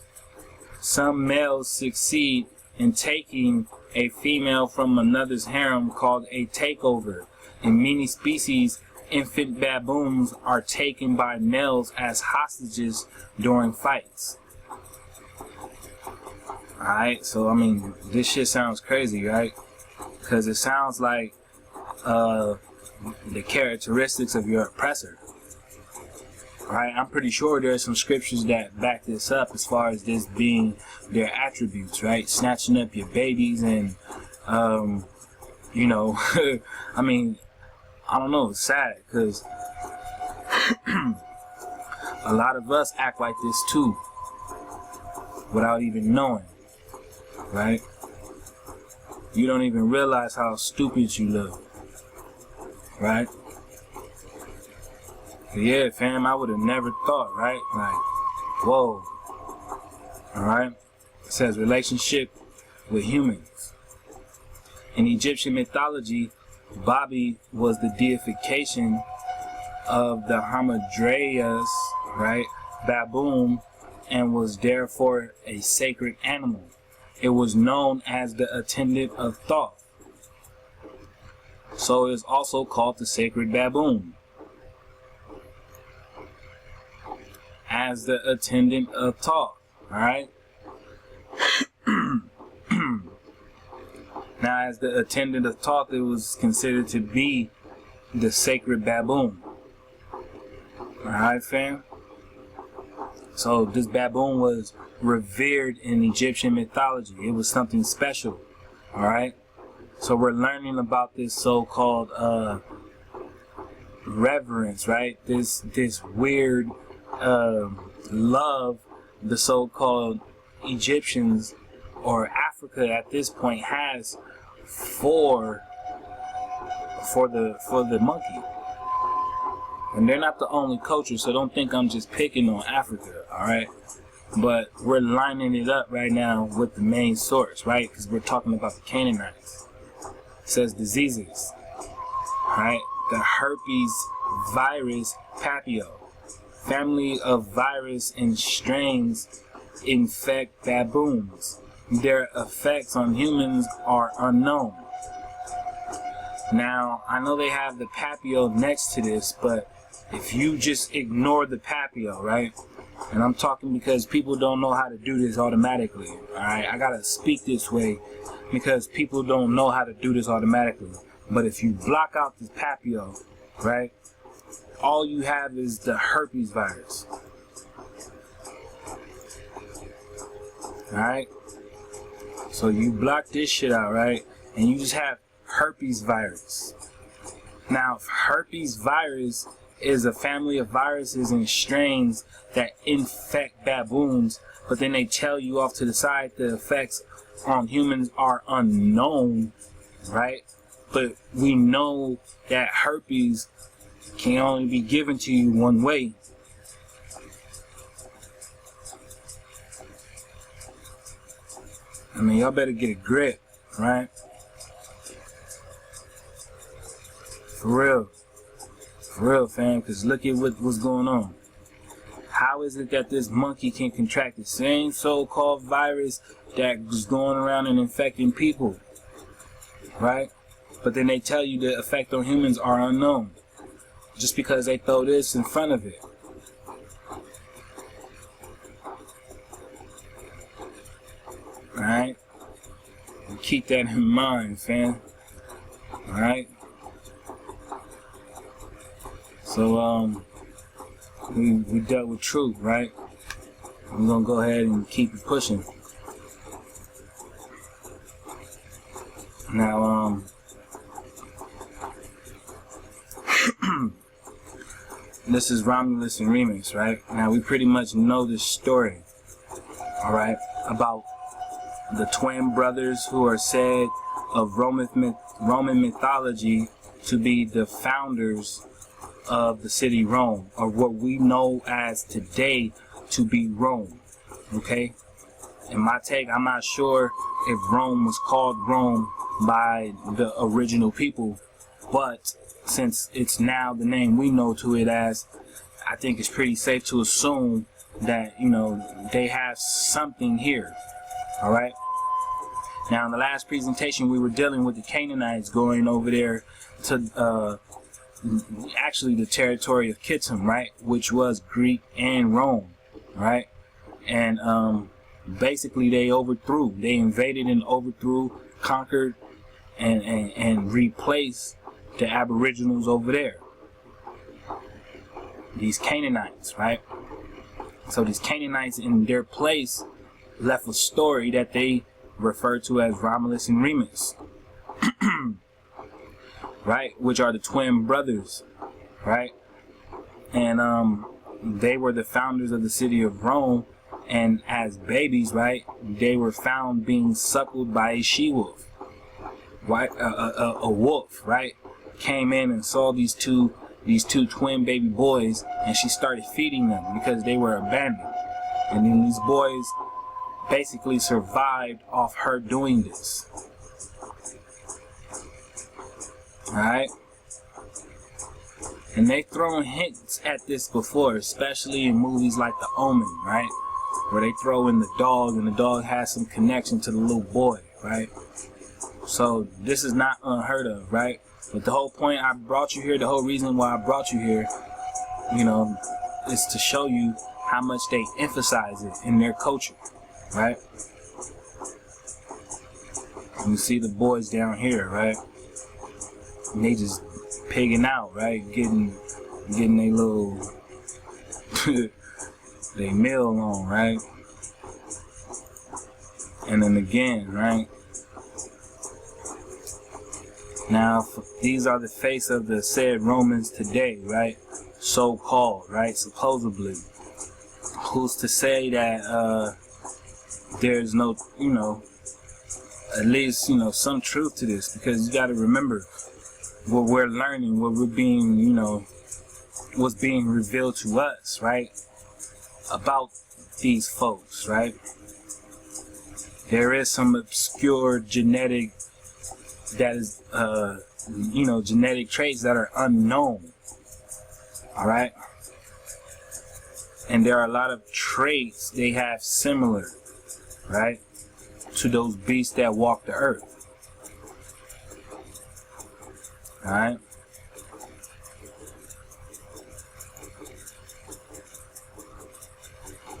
Some males succeed in taking a female from another's harem called a takeover. In many species, infant baboons are taken by males as hostages during fights. Alright, so I mean, this shit sounds crazy, right? Because it sounds like the characteristics of your oppressor. Alright, I'm pretty sure there are some scriptures that back this up as far as this being their attributes, right? Snatching up your babies and, you know, I mean, I don't know, it's sad because a lot of us act like this too without even knowing, right? You don't even realize how stupid you look, right? But yeah, fam, I would have never thought, right? Like, whoa. Alright? It says relationship with humans. In Egyptian mythology, Babi was the deification of the Hamadryas, right, baboon, and was therefore a sacred animal. It was known as the attendant of Thoth. So it is also called the sacred baboon. As the attendant of Thoth, alright? Now, as the attendant of Thoth, it was considered to be the sacred baboon. Alright, fam? So, this baboon was revered in Egyptian mythology. It was something special. Alright? So, we're learning about this so-called reverence, right? This weird love the so-called Egyptians or Africa at this point has for the monkey. And they're not the only culture, so don't think I'm just picking on Africa, alright? But we're lining it up right now with the main source, right? Because we're talking about the Canaanites. It says diseases, right? The herpes virus papio, family of virus and strains infect baboons. Their effects on humans are unknown. Now, I know they have the papio next to this, but if you just ignore the papio, right? And I'm talking because people don't know how to do this automatically, alright? I gotta speak this way because people don't know how to do this automatically. But if you block out this papio, right? All you have is the herpes virus. Alright? So you block this shit out, right? And you just have herpes virus. Now, herpes virus is a family of viruses and strains that infect baboons, but then they tell you off to the side the effects on humans are unknown, right? But we know that herpes can only be given to you one way. I mean, y'all better get a grip, right? For real, fam, because look at what's going on. How is it that this monkey can contract the same so-called virus that was going around and infecting people, right? But then they tell you the effect on humans are unknown, just because they throw this in front of it. Alright? Keep that in mind, fam. Alright? So, we dealt with truth, right? We're gonna go ahead and keep it pushing. Now, this is Romulus and Remus, right? Now, we pretty much know this story, alright, about the twin brothers who are said of Roman mythology to be the founders of the city Rome, or what we know as today to be Rome. Okay? In my take, I'm not sure if Rome was called Rome by the original people, but since it's now the name we know to it as, I think it's pretty safe to assume that, you know, they have something here. Alright? Now, in the last presentation, we were dealing with the Canaanites going over there to actually the territory of Kittim, right, which was Greek and Rome, right? And basically they invaded and overthrew, conquered, and replaced the aboriginals over there, these Canaanites, right? So these Canaanites in their place left a story that they refer to as Romulus and Remus, right, which are the twin brothers, right? And they were the founders of the city of Rome, and as babies, right, they were found being suckled by a she-wolf, right? A wolf, right, came in and saw these two twin baby boys, and she started feeding them because they were abandoned. And then these boys basically survived off her doing this. Alright? And they've thrown hints at this before, especially in movies like The Omen, right? Where they throw in the dog, and the dog has some connection to the little boy, right? So this is not unheard of, right? But the whole point I brought you here, the whole reason why I brought you here, you know, is to show you how much they emphasize it in their culture, right? You see the boys down here, right? And they just pigging out, right? Getting their little they meal on, right? And then again, right? Now, these are the face of the said Romans today, right? So-called, right? Supposedly. Who's to say that there's no, you know, at least, you know, some truth to this? Because you got to remember what we're learning, what we're being, you know, what's being revealed to us, right? About these folks, right? There is some obscure genetic that is, you know, genetic traits that are unknown. All right. And there are a lot of traits they have similar, right, to those beasts that walk the earth. All right.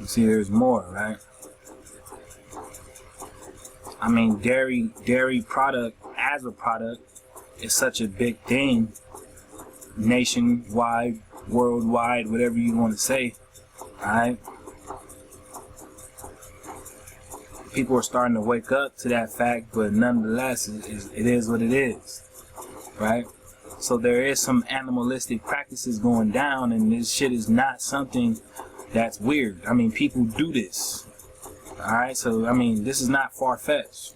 You see, there's more, right? I mean, dairy product as a product is such a big thing, nationwide, worldwide, whatever you want to say. Alright? people are starting to wake up to that fact, but nonetheless, it is what it is, right? So there is some animalistic practices going down, and this shit is not something that's weird. I mean, people do this, all right? So, I mean, this is not far-fetched.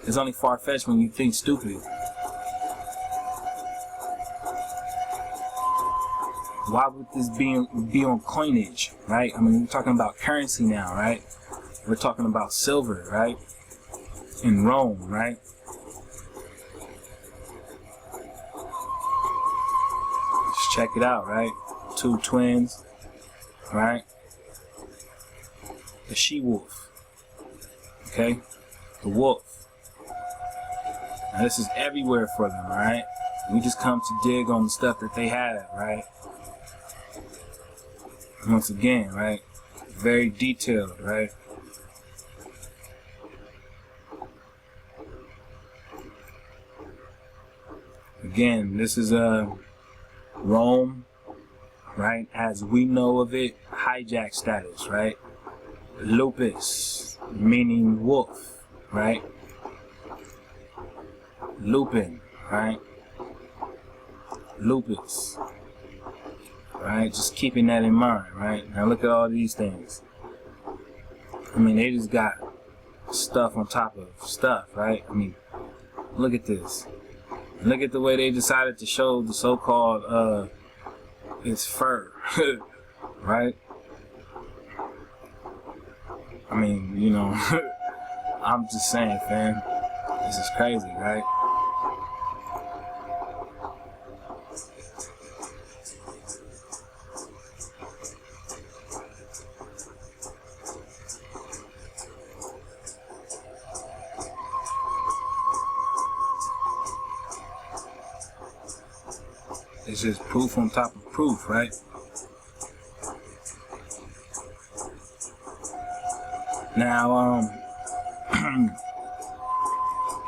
It's only far-fetched when you think stupid. Why would this be on coinage, right? I mean, we're talking about currency now, right? We're talking about silver, right? In Rome, right? Let's check it out, right? Two twins, right? The she-wolf, okay? The wolf. Now, this is everywhere for them, all right? We just come to dig on the stuff that they have, right? Once again, right? Very detailed, right? Again, this is Rome, right? As we know of it, hijack status, right? Lupus, meaning wolf, right? Lupin, right? Lupus, right? Just keeping that in mind, right? Now look at all these things. I mean, they just got stuff on top of stuff, right? I mean, look at this. Look at the way they decided to show the so-called, its fur, right? I mean, you know, I'm just saying, fam, this is crazy, right? It's just proof on top of proof, right? Now,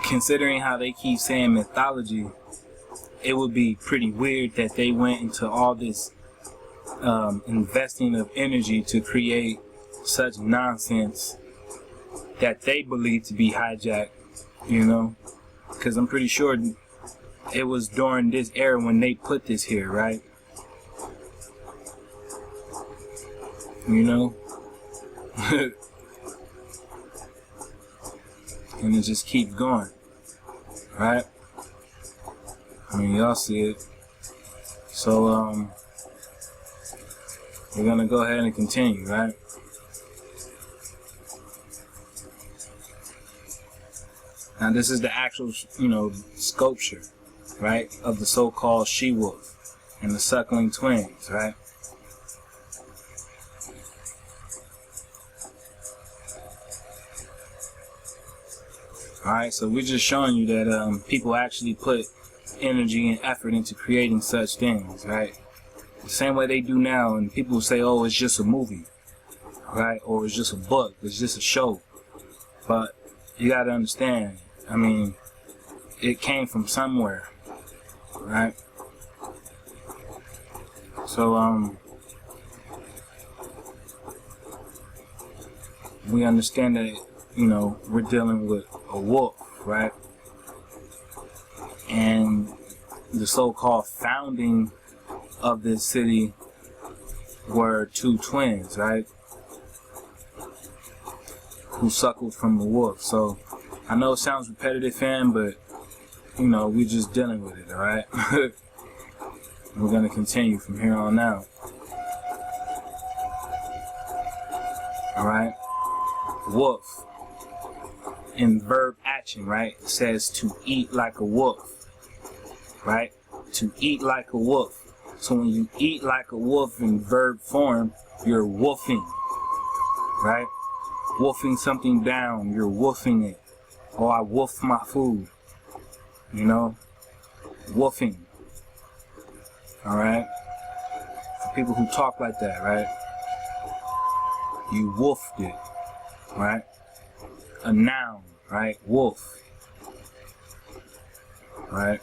considering how they keep saying mythology, it would be pretty weird that they went into all this investing of energy to create such nonsense that they believe to be hijacked, you know? Because I'm pretty sure it was during this era when they put this here, right? You know? And it just keeps going, right? I mean, y'all see it. So, we're gonna go ahead and continue, right? Now, this is the actual, you know, sculpture, right, of the so-called she-wolf and the suckling twins, right? Alright, so we're just showing you that people actually put energy and effort into creating such things, right? The same way they do now, and people say, oh, it's just a movie, right? Or it's just a book, it's just a show. But you gotta understand, I mean, it came from somewhere, right? So, we understand that, you know, we're dealing with a wolf, right? And the so-called founding of this city were two twins, right? Who suckled from the wolf. So, I know it sounds repetitive, fam, but, you know, we're just dealing with it, alright? We're gonna continue from here on out. Alright? Wolf. In verb action, right? It says to eat like a wolf, right? To eat like a wolf. So when you eat like a wolf in verb form, you're wolfing, right? Wolfing something down, you're wolfing it. Oh, I wolfed my food, you know? Wolfing, all right? For people who talk like that, right? You wolfed it, right? A noun, right? Wolf, right?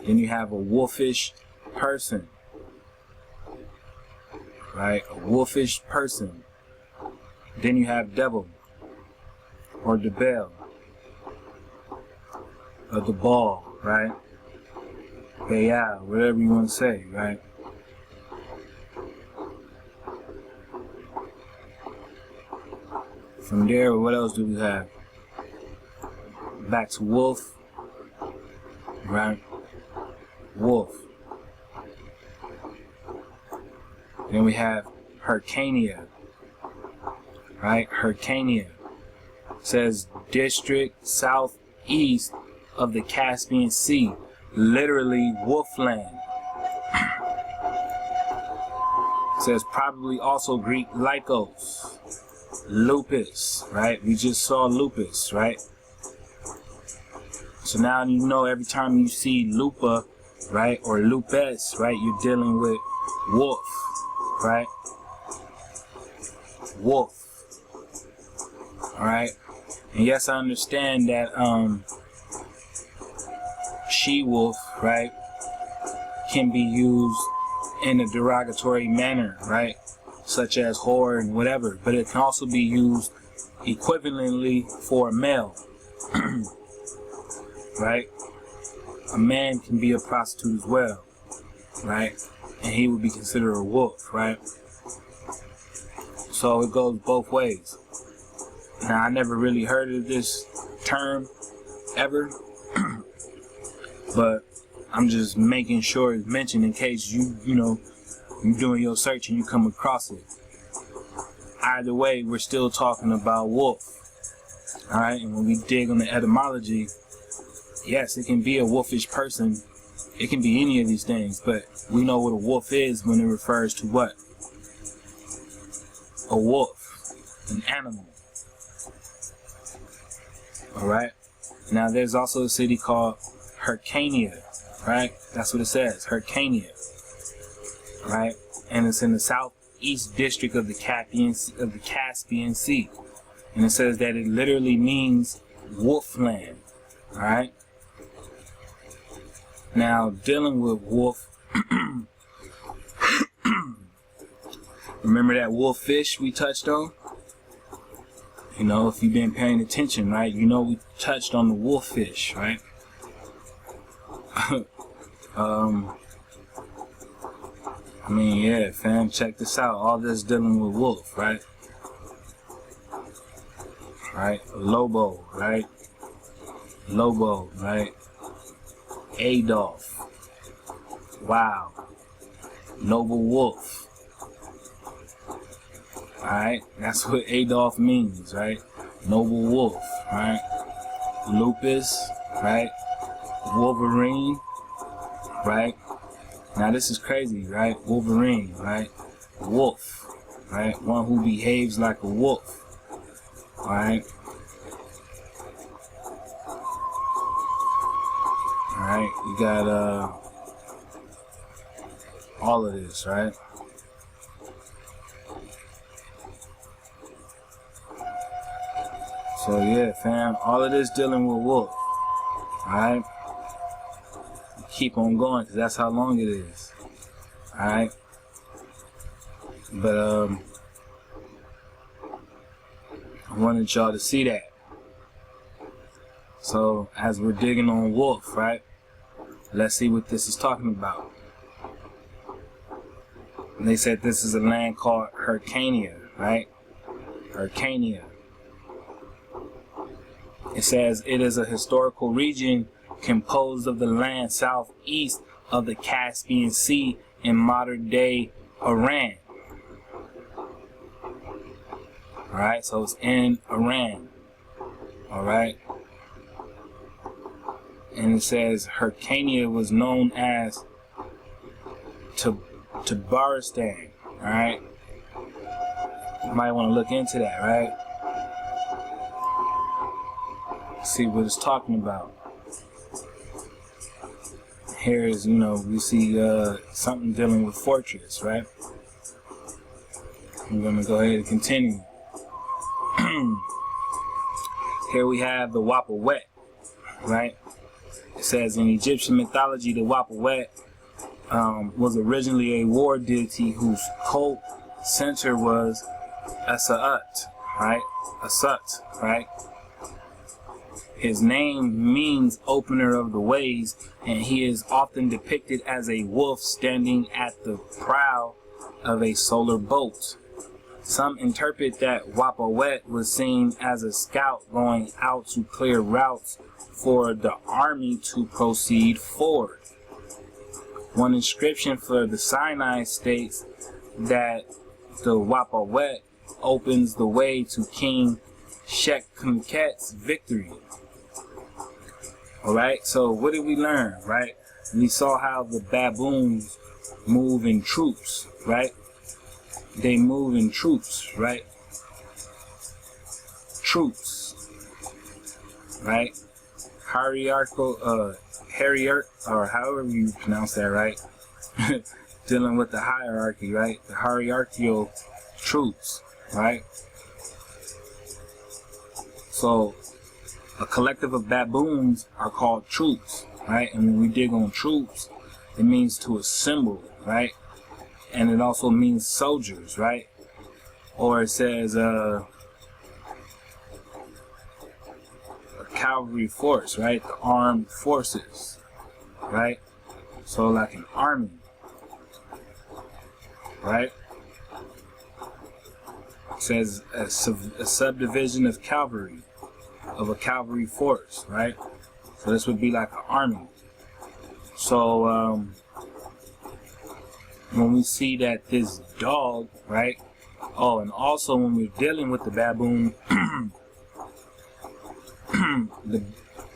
Then you have a wolfish person, right? A wolfish person. Then you have devil, or the bell, or the ball, right? Yeah, whatever you want to say, right? From there, what else do we have? Back to wolf, right? Wolf. Then we have Hyrcania, right? Hyrcania says district southeast of the Caspian Sea, literally wolfland. Says probably also Greek Lycos, lupus, right? We just saw lupus, right? So now you know every time you see lupa, right, or lupus, right, you're dealing with wolf, right? Wolf. Alright? And yes, I understand that she-wolf, right, can be used in a derogatory manner, right? Such as whore and whatever, but it can also be used equivalently for a male. Right? A man can be a prostitute as well, right? And he would be considered a wolf, right? So it goes both ways. Now, I never really heard of this term ever, but I'm just making sure it's mentioned in case you know, you're doing your search and you come across it. Either way, we're still talking about wolf. Alright, and when we dig on the etymology, yes, it can be a wolfish person. It can be any of these things, but we know what a wolf is when it refers to what? A wolf, an animal. Alright? Now there's also a city called Hyrcania, right? That's what it says, Hyrcania. Right? And it's in the southeast district of the Caspian Sea. And it says that it literally means wolfland. Alright? Now, dealing with wolf, remember that wolf fish we touched on? You know, if you've been paying attention, right? You know we touched on the wolf fish, right? I mean, yeah, fam, check this out. All this dealing with wolf, right? Right? Lobo, right? Lobo, right? Adolf. Wow. Noble wolf. Alright? That's what Adolf means, right? Noble wolf, right? Lupus, right? Wolverine, right? Now this is crazy, right? Wolverine, right? Wolf, right? One who behaves like a wolf, alright? Alright, you got all of this, right? So yeah, fam, all of this dealing with wolf, alright? Keep on going, because that's how long it is, alright? But I wanted y'all to see that. So as we're digging on wolf, right? Let's see what this is talking about. And they said this is a land called Hyrcania, right? Hyrcania. It says it is a historical region composed of the land southeast of the Caspian Sea in modern day Iran. Alright, so it's in Iran. Alright. And it says Hyrcania was known as Tabaristan. Alright. You might want to look into that, right? See what it's talking about. Here is, you know, we see something dealing with fortress, right? I'm going to go ahead and continue. Here we have the Wapawet, right? It says in Egyptian mythology, the Wapawet was originally a war deity whose cult center was Asat, right? Asat, right? His name means opener of the ways, and he is often depicted as a wolf standing at the prow of a solar boat. Some interpret that Wapawet was seen as a scout going out to clear routes for the army to proceed forward. One inscription for the Sinai states that the Wapawet opens the way to King Shekemket's victory. Alright, so what did we learn, right? We saw how the baboons move in troops, right? They move in troops, right? Troops, right? Hierarchical, or however you pronounce that, right? Dealing with the hierarchy, right? The hierarchical troops, right? So, a collective of baboons are called troops, right? And when we dig on troops, it means to assemble, right? And it also means soldiers, right? Or it says a cavalry force, right? The armed forces, right? So like an army, right? It says a subdivision of cavalry, of a cavalry force, right? So this would be like an army. So when we see that this dog, right? Oh, and also when we're dealing with the baboon, it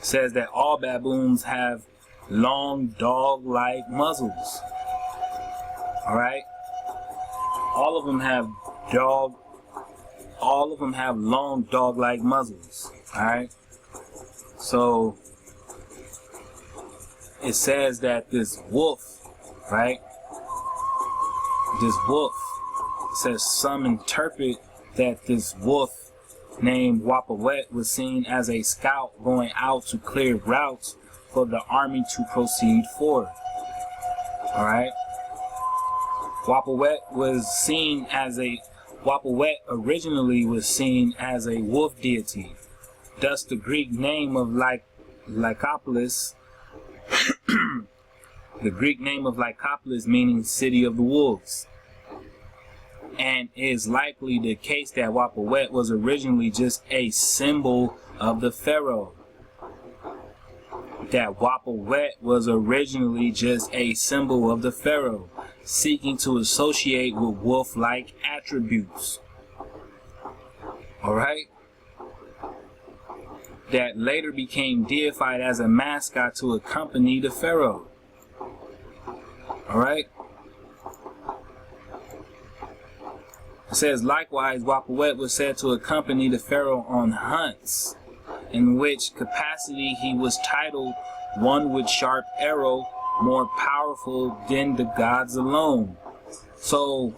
says that all baboons have long dog-like muzzles. Alright? All of them have long dog-like muzzles. Alright? So it says that this wolf, right? This wolf, it says some interpret that this wolf named Wapawet was seen as a scout going out to clear routes for the army to proceed forward. Alright? Wapawet originally was seen as a wolf deity. Thus the Greek name of Lycopolis, the Greek name of Lycopolis meaning city of the wolves. And it is likely the case that Wapawet was originally just a symbol of the pharaoh. That Wapawet was originally just a symbol of the pharaoh, seeking to associate with wolf-like attributes. Alright? That later became deified as a mascot to accompany the pharaoh. Alright? It says, likewise, Wapawet was said to accompany the pharaoh on hunts, in which capacity he was titled one with sharp arrow, more powerful than the gods alone. So,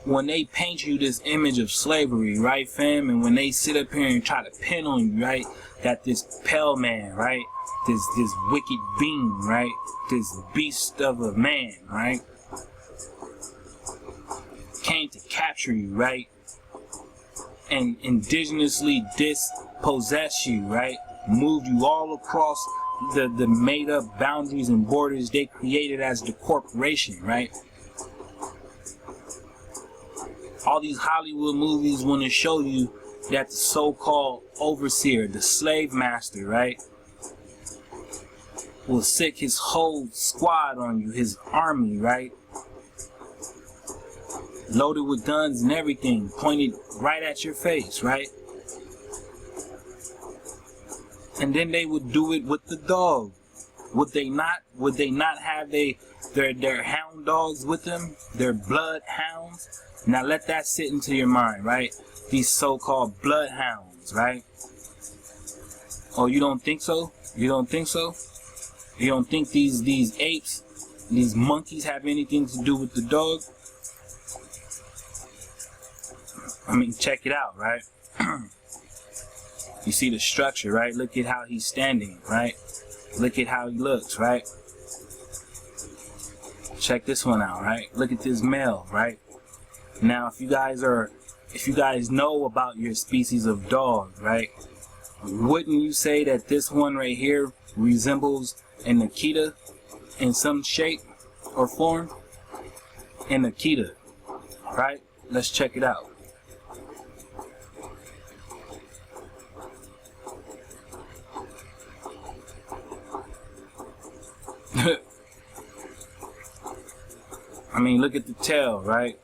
when they paint you this image of slavery, right, fam, and when they sit up here and try to pin on you, right, that this pale man, right, this wicked being, right, this beast of a man, right, came to capture you, right, and indigenously dispossess you, right, moved you all across the made up boundaries and borders they created as the corporation, right? All these Hollywood movies want to show you that the so-called overseer, the slave master, right, will sick his whole squad on you, his army, right? Loaded with guns and everything, pointed right at your face, right? And then they would do it with the dog. Would they not have their hound dogs with them? Their bloodhounds? Now let that sit into your mind, right? These so-called bloodhounds, right? Oh, you don't think so? You don't think so? You don't think these apes, these monkeys have anything to do with the dog? I mean, check it out, right? You see the structure, right? Look at how he's standing, right? Look at how he looks, right? Check this one out, right? Look at this male, right? Now, if you guys know about your species of dog, right? wouldn't you say that this one right here resembles an Akita in some shape or form? An Akita, right? Let's check it out. I mean, look at the tail, right?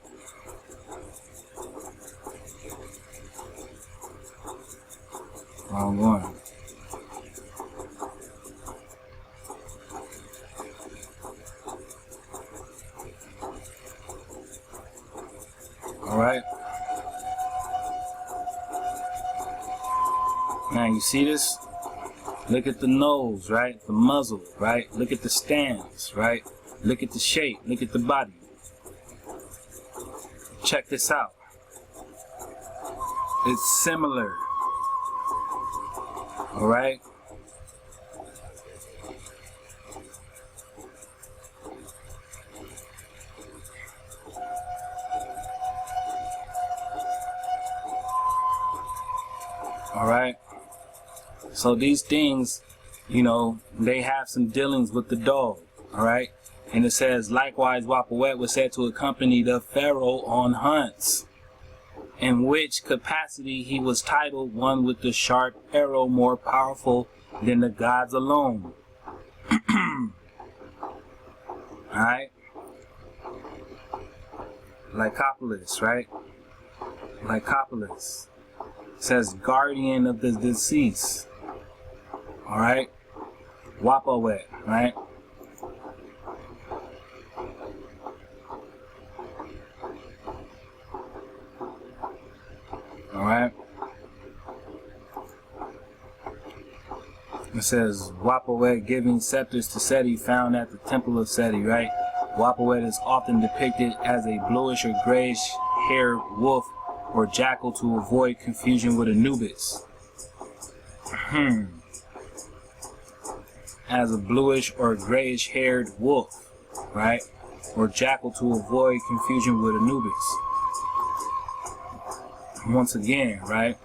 Wrong one. All right. Now you see this? Look at the nose, right? The muzzle, right? Look at the stance, right? Look at the shape. Look at the body. Check this out. It's similar. All right. All right. So these things, you know, they have some dealings with the dog. All right. And it says, likewise, Wapawet was said to accompany the Pharaoh on hunts, in which capacity he was titled one with the sharp arrow more powerful than the gods alone. Alright? Lycopolis, right? Lycopolis. It says guardian of the deceased. Alright? Wapawet, right? Alright. It says Wapawet giving scepters to Seti found at the temple of Seti, right? Wapawet is often depicted as a bluish or grayish haired wolf or jackal to avoid confusion with Anubis. As a bluish or grayish haired wolf, right? Or jackal to avoid confusion with Anubis. Once again, right?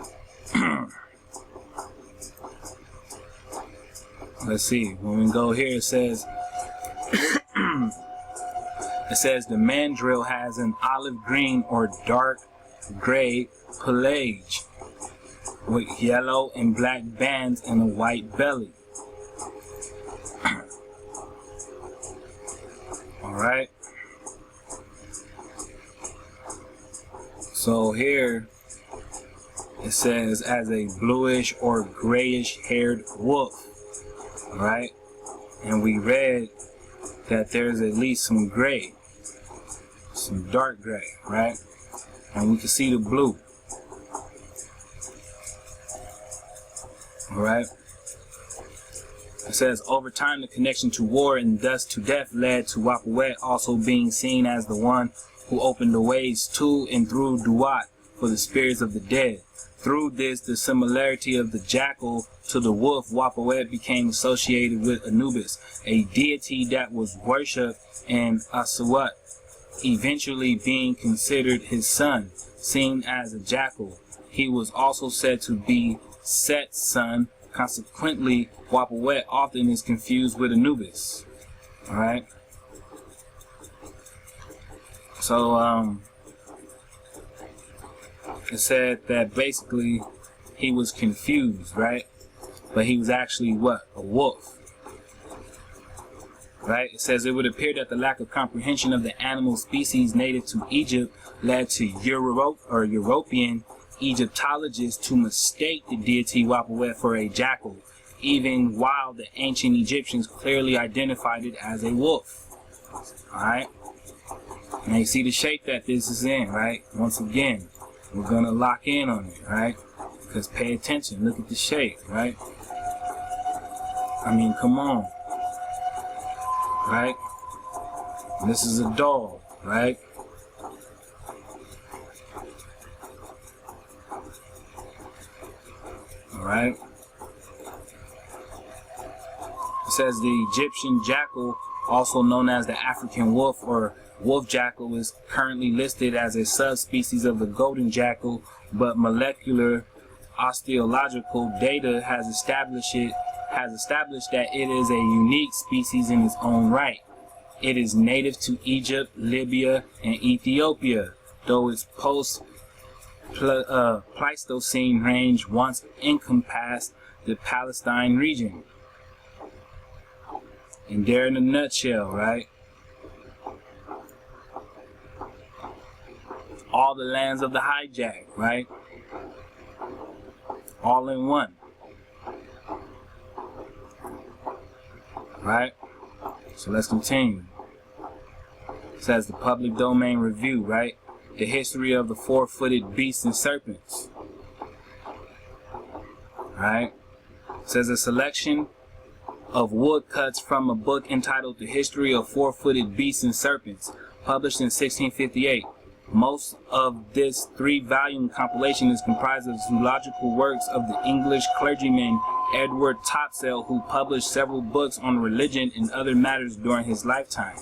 Let's see. When we go here, it says the mandrill has an olive green or dark gray pelage with yellow and black bands and a white belly. All right. So here it says as a bluish or grayish haired wolf, right? And we read that there's at least some gray, some dark gray, right? And we can see the blue. All right. It says over time the connection to war and thus to death led to Wapawet also being seen as the one who opened the ways to and through Duat for the spirits of the dead. Through this, the similarity of the jackal to the wolf, Wapawet became associated with Anubis, a deity that was worshipped in Aswat, eventually being considered his son. Seen as a jackal, he was also said to be Set's son. Consequently, Wapawet often is confused with Anubis. Alright? So, it said that basically he was confused, right? But he was actually what? A wolf. Right? It says it would appear that the lack of comprehension of the animal species native to Egypt led to European Egyptologists to mistake the deity Wapawet for a jackal, even while the ancient Egyptians clearly identified it as a wolf. Alright? Now you see the shape that this is in, right? Once again, we're going to lock in on it, right? Because pay attention. Look at the shape, right? I mean, come on. Right? This is a dog, right? Alright? It says the Egyptian jackal, also known as the African wolf or wolf jackal, is currently listed as a subspecies of the golden jackal, but molecular osteological data has established that it is a unique species in its own right. It is native to Egypt, Libya, and Ethiopia, though its post-Pleistocene range once encompassed the Palestine region. And there in a nutshell, right? All the lands of the hijack, right? All in one. Right? So let's continue. It says the public domain review, right? The history of the four-footed beasts and serpents. Right? It says a selection of woodcuts from a book entitled The History of Four-Footed Beasts and Serpents, published in 1658. Most of this 3-volume compilation is comprised of zoological works of the English clergyman Edward Topsell, who published several books on religion and other matters during his lifetime.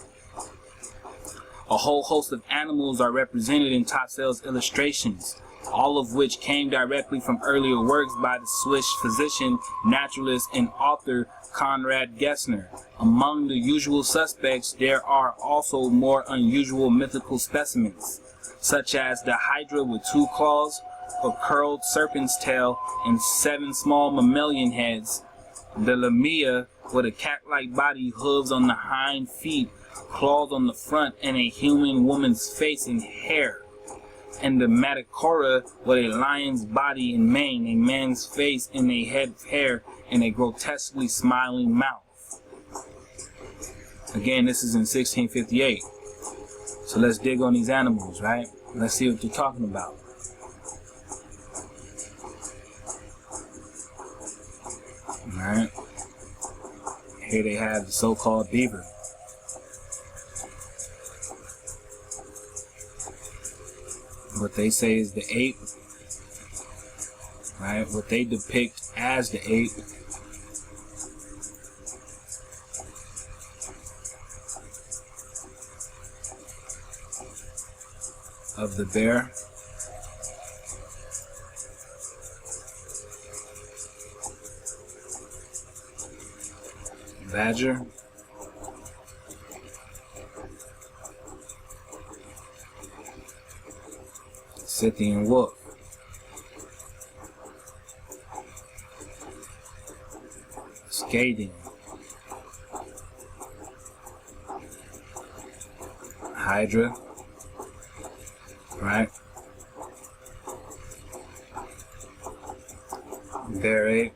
A whole host of animals are represented in Topsell's illustrations, all of which came directly from earlier works by the Swiss physician, naturalist, and author Conrad Gessner. Among the usual suspects, there are also more unusual mythical specimens, such as the Hydra with 2 claws, a curled serpent's tail, and 7 small mammalian heads, the Lamia with a cat-like body, hooves on the hind feet, claws on the front, and a human woman's face and hair, and the Matacora with a lion's body and mane, a man's face and a head of hair, and a grotesquely smiling mouth. Again, this is in 1658. So let's dig on these animals, right? Let's see what they're talking about. Alright. Here they have the so-called beaver. What they say is the ape. Right? What they depict as the ape. Of the bear. Badger. Scythian wolf. Scathing. Hydra. Right? Bear ape.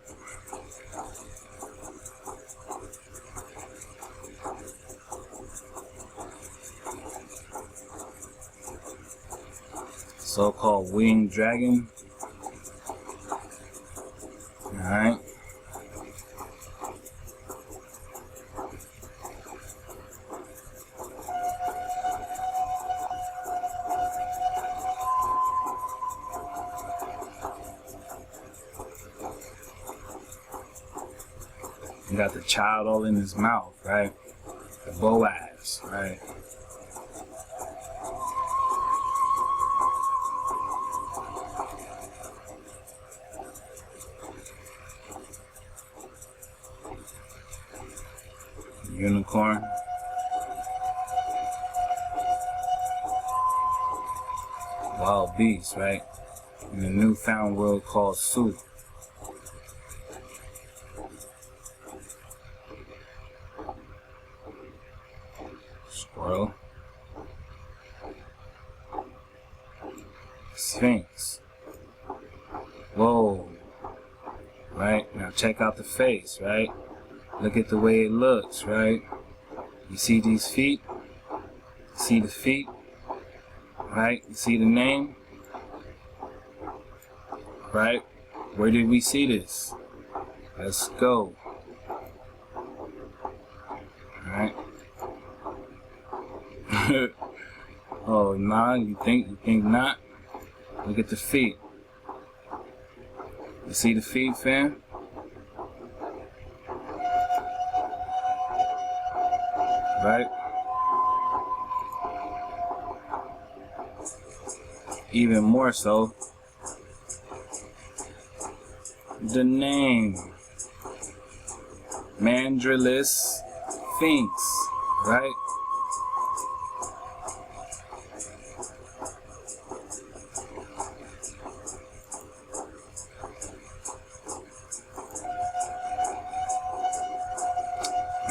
So-called winged dragon. Alright. You got the child all in his mouth, right? The Boaz, right? Unicorn. Wild beast, right? In the newfound world called Sue. Squirrel. Sphinx. Whoa. Right? Now check out the face, right? Look at the way it looks, right? You see these feet? See the feet? Right? You see the name? Right? Where did we see this? Let's go. Alright. Oh, nah, you think not? Look at the feet. You see the feet, fam? Right? Even more so, the name Mandrill Sphinx, right?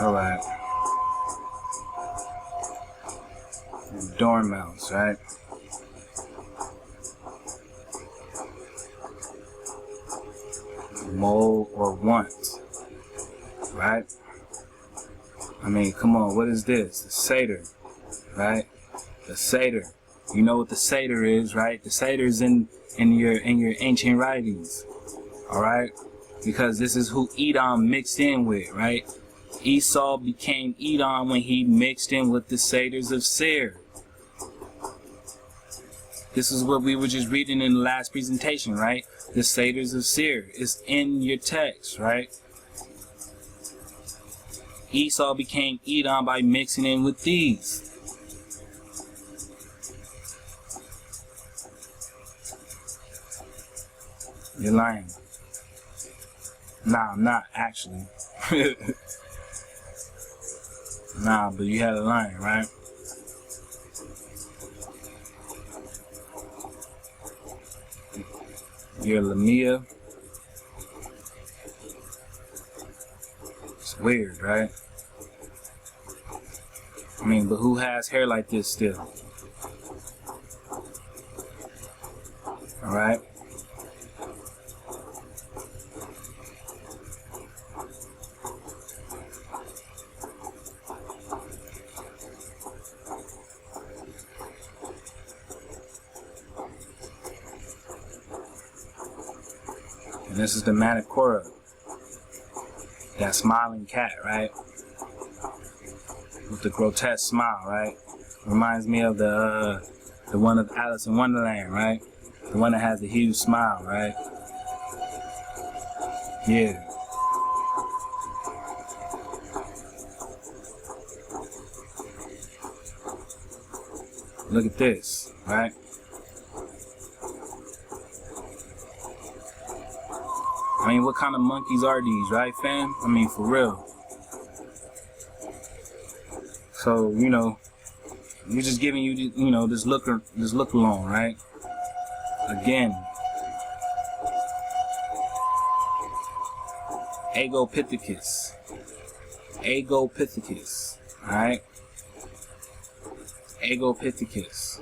Alright. Dormouse, right? Mole or want, right? I mean, come on, what is this? The satyr, right? The satyr. You know what the satyr is, right? The satyr is in your ancient writings, all right? Because this is who Edom mixed in with, right? Esau became Edom when he mixed in with the satyrs of Seir. This is what we were just reading in the last presentation, right? The satyrs of Seir is in your text, right? Esau became Edom by mixing in with these. You're lying. Nah, I'm not actually. Nah, but you had a line, right? You're Lamia. It's weird, right? I mean, but who has hair like this still? Alright? And this is the Manticora, that smiling cat, right? With the grotesque smile, right? Reminds me of the one of Alice in Wonderland, right? The one that has the huge smile, right? Yeah. Look at this, right? I mean, what kind of monkeys are these, right, fam? I mean, for real. So, you know, we're just giving you, you know, this look along, right? Again, Agopithecus, all right? Agopithecus.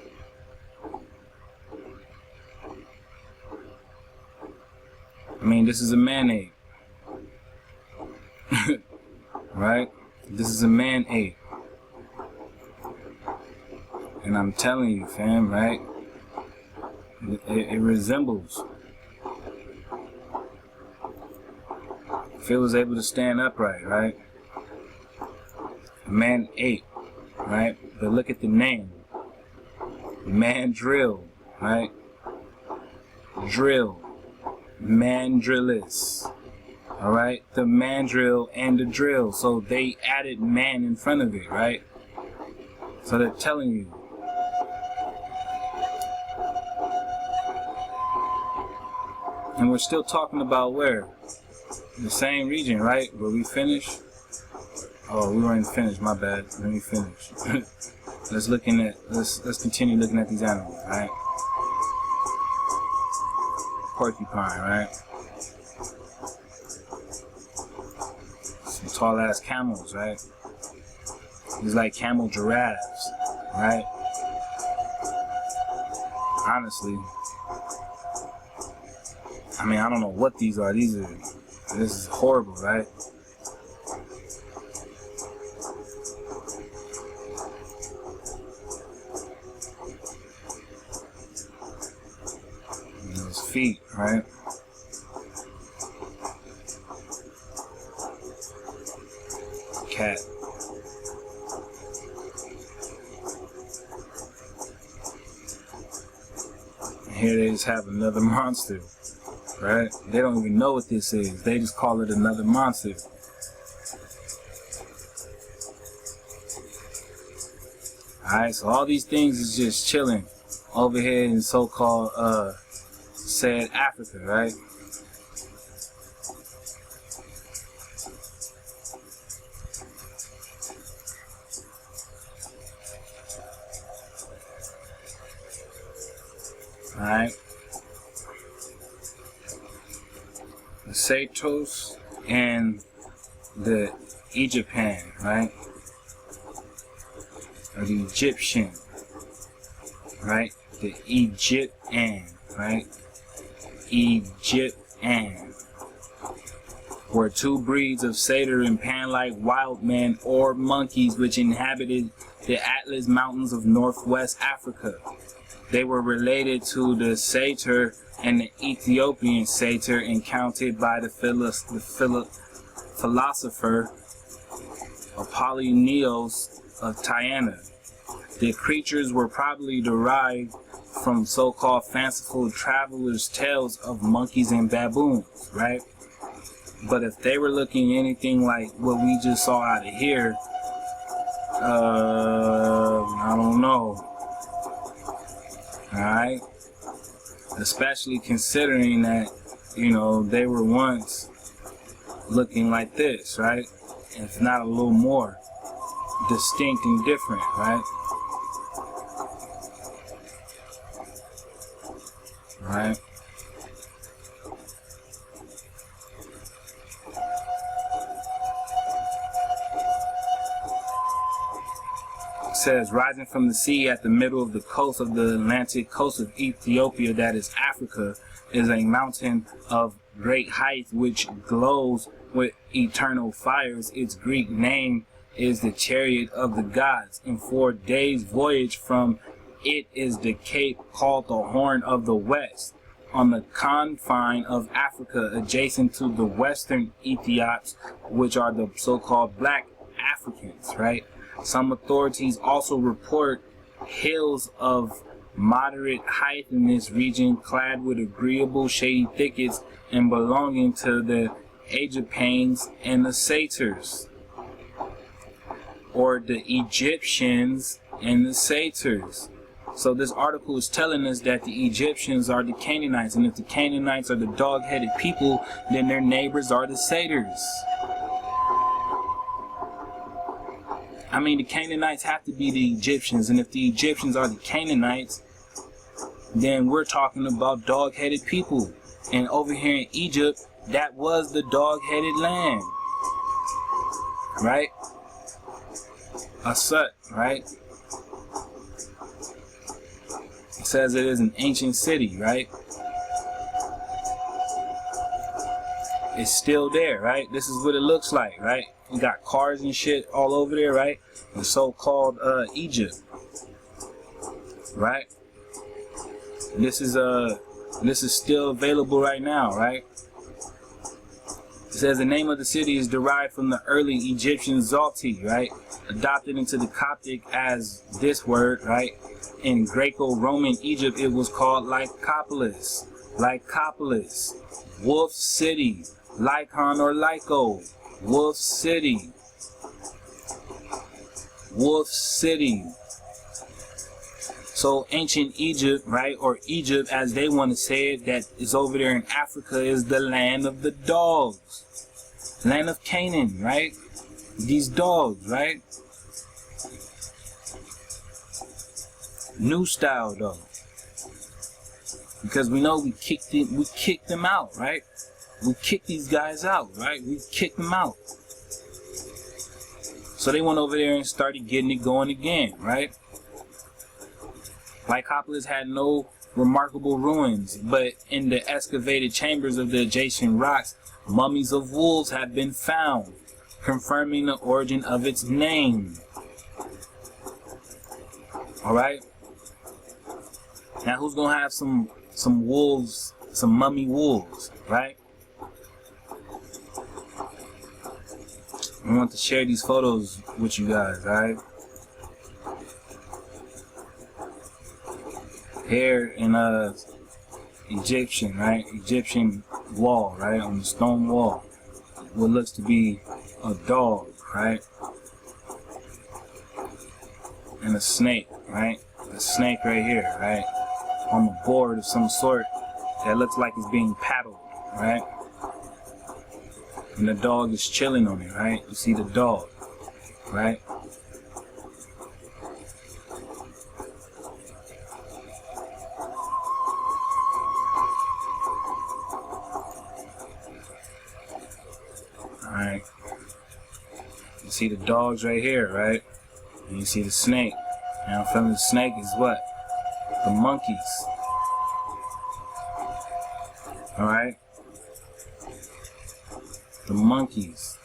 I mean, this is a man-ape, right? This is a man-ape. And I'm telling you, fam, right? It resembles. If it was able to stand upright, right? A man-ape, right? But look at the name. Mandrill, right? Drill. Mandrillis, all right? The mandrill and the drill. So they added man in front of it, right? So they're telling you. And we're still talking about where? The same region, right? Where we finished? Oh, we weren't finished. My bad. Let me finish. Let's continue looking at these animals, right? Porcupine, right? Some tall ass camels, right? These like camel giraffes, right? Honestly, I mean, I don't know what these are. This is horrible, right? And those feet, right? Cat. And here they just have another monster. Right? They don't even know what this is. They just call it another monster. Alright, so all these things is just chilling over here in so-called said Africa, right? Alright? The Satos and the Egyptian, right? Or the Egyptian, right? The Egyptian, right? Egyptian were two breeds of satyr and pan-like wild men or monkeys which inhabited the Atlas Mountains of northwest Africa. They were related to the satyr and the Ethiopian satyr encountered by the philosopher Apollonios of Tyana. The creatures were probably derived from so-called fanciful travelers' tales of monkeys and baboons, right? But if they were looking anything like what we just saw out of here, I don't know. Alright? Especially considering that, you know, they were once looking like this, right? If not a little more distinct and different, right? Right? It says, rising from the sea at the middle of the coast of the Atlantic coast of Ethiopia, that is Africa, is a mountain of great height which glows with eternal fires. Its Greek name is the Chariot of the Gods. In 4 days' voyage from it is the cape called the Horn of the West, on the confine of Africa, adjacent to the western Ethiops, which are the so-called black Africans, right? Some authorities also report hills of moderate height in this region, clad with agreeable shady thickets and belonging to the Egyptians and the satyrs, or the Egyptians and the satyrs. So this article is telling us that the Egyptians are the Canaanites, and if the Canaanites are the dog-headed people, then their neighbors are the satyrs. I mean, the Canaanites have to be the Egyptians, and if the Egyptians are the Canaanites, then we're talking about dog-headed people. And over here in Egypt, that was the dog-headed land, right? Asut, right? It says it is an ancient city, right? It's still there, right? This is what it looks like, right? You got cars and shit all over there, right? The so-called Egypt, right? This is still available right now, right? It says the name of the city is derived from the early Egyptian Zalti, right? Adopted into the Coptic as this word, right? In Greco-Roman Egypt, it was called Lycopolis. Lycopolis. Wolf City. Lycon or Lyco. Wolf City. Wolf City. So ancient Egypt, right, or Egypt as they want to say it, that is over there in Africa, is the land of the dogs. Land of Canaan, right? These dogs, right? New style though. Because we know we kicked them out, right? We kicked these guys out, right? We kicked them out. So they went over there and started getting it going again, right? Lycopolis had no remarkable ruins, but in the excavated chambers of the adjacent rocks, mummies of wolves have been found, confirming the origin of its name. Alright? Now who's gonna have some wolves, some mummy wolves, right? I want to share these photos with you guys, alright? Here in Egyptian, right? Egyptian wall, right? On the stone wall. What looks to be a dog, right? And a snake, right? A snake right here, right? On a board of some sort that looks like it's being paddled, right? And the dog is chilling on it, right? You see the dog, right? see the dogs right here, right? And you see the snake. Now from the snake is what? The monkeys. Alright? The monkeys.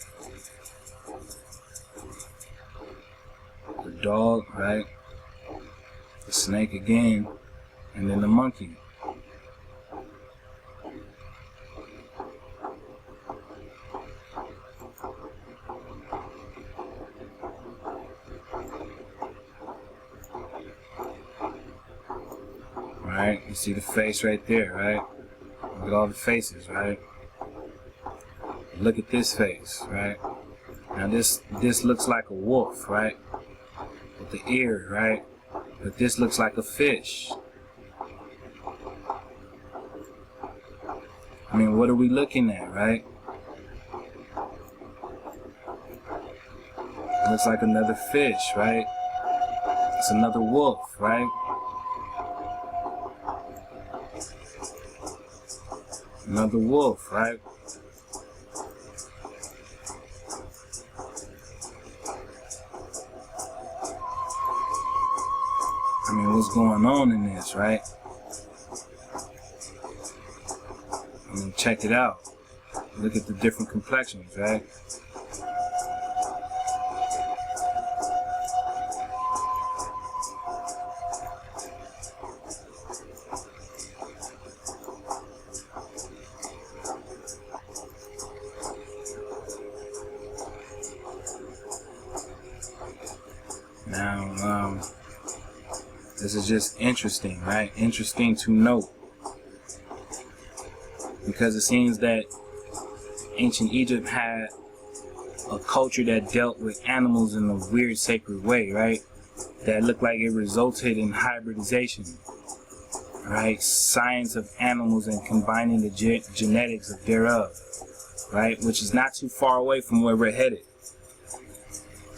The dog, right? The snake again. And then the monkey. Right? You see the face right there, right? Look at all the faces, right? Look at this face, right? Now this looks like a wolf, right? With the ear, right? But this looks like a fish. I mean, what are we looking at, right? Looks like another fish, right? It's another wolf, right? Another wolf, right? I mean, what's going on in this, right? I mean, check it out. Look at the different complexions, right? Now, this is just interesting, right? Interesting to note. Because it seems that ancient Egypt had a culture that dealt with animals in a weird sacred way, right? That looked like it resulted in hybridization, right? Science of animals and combining the genetics of thereof, right? Which is not too far away from where we're headed,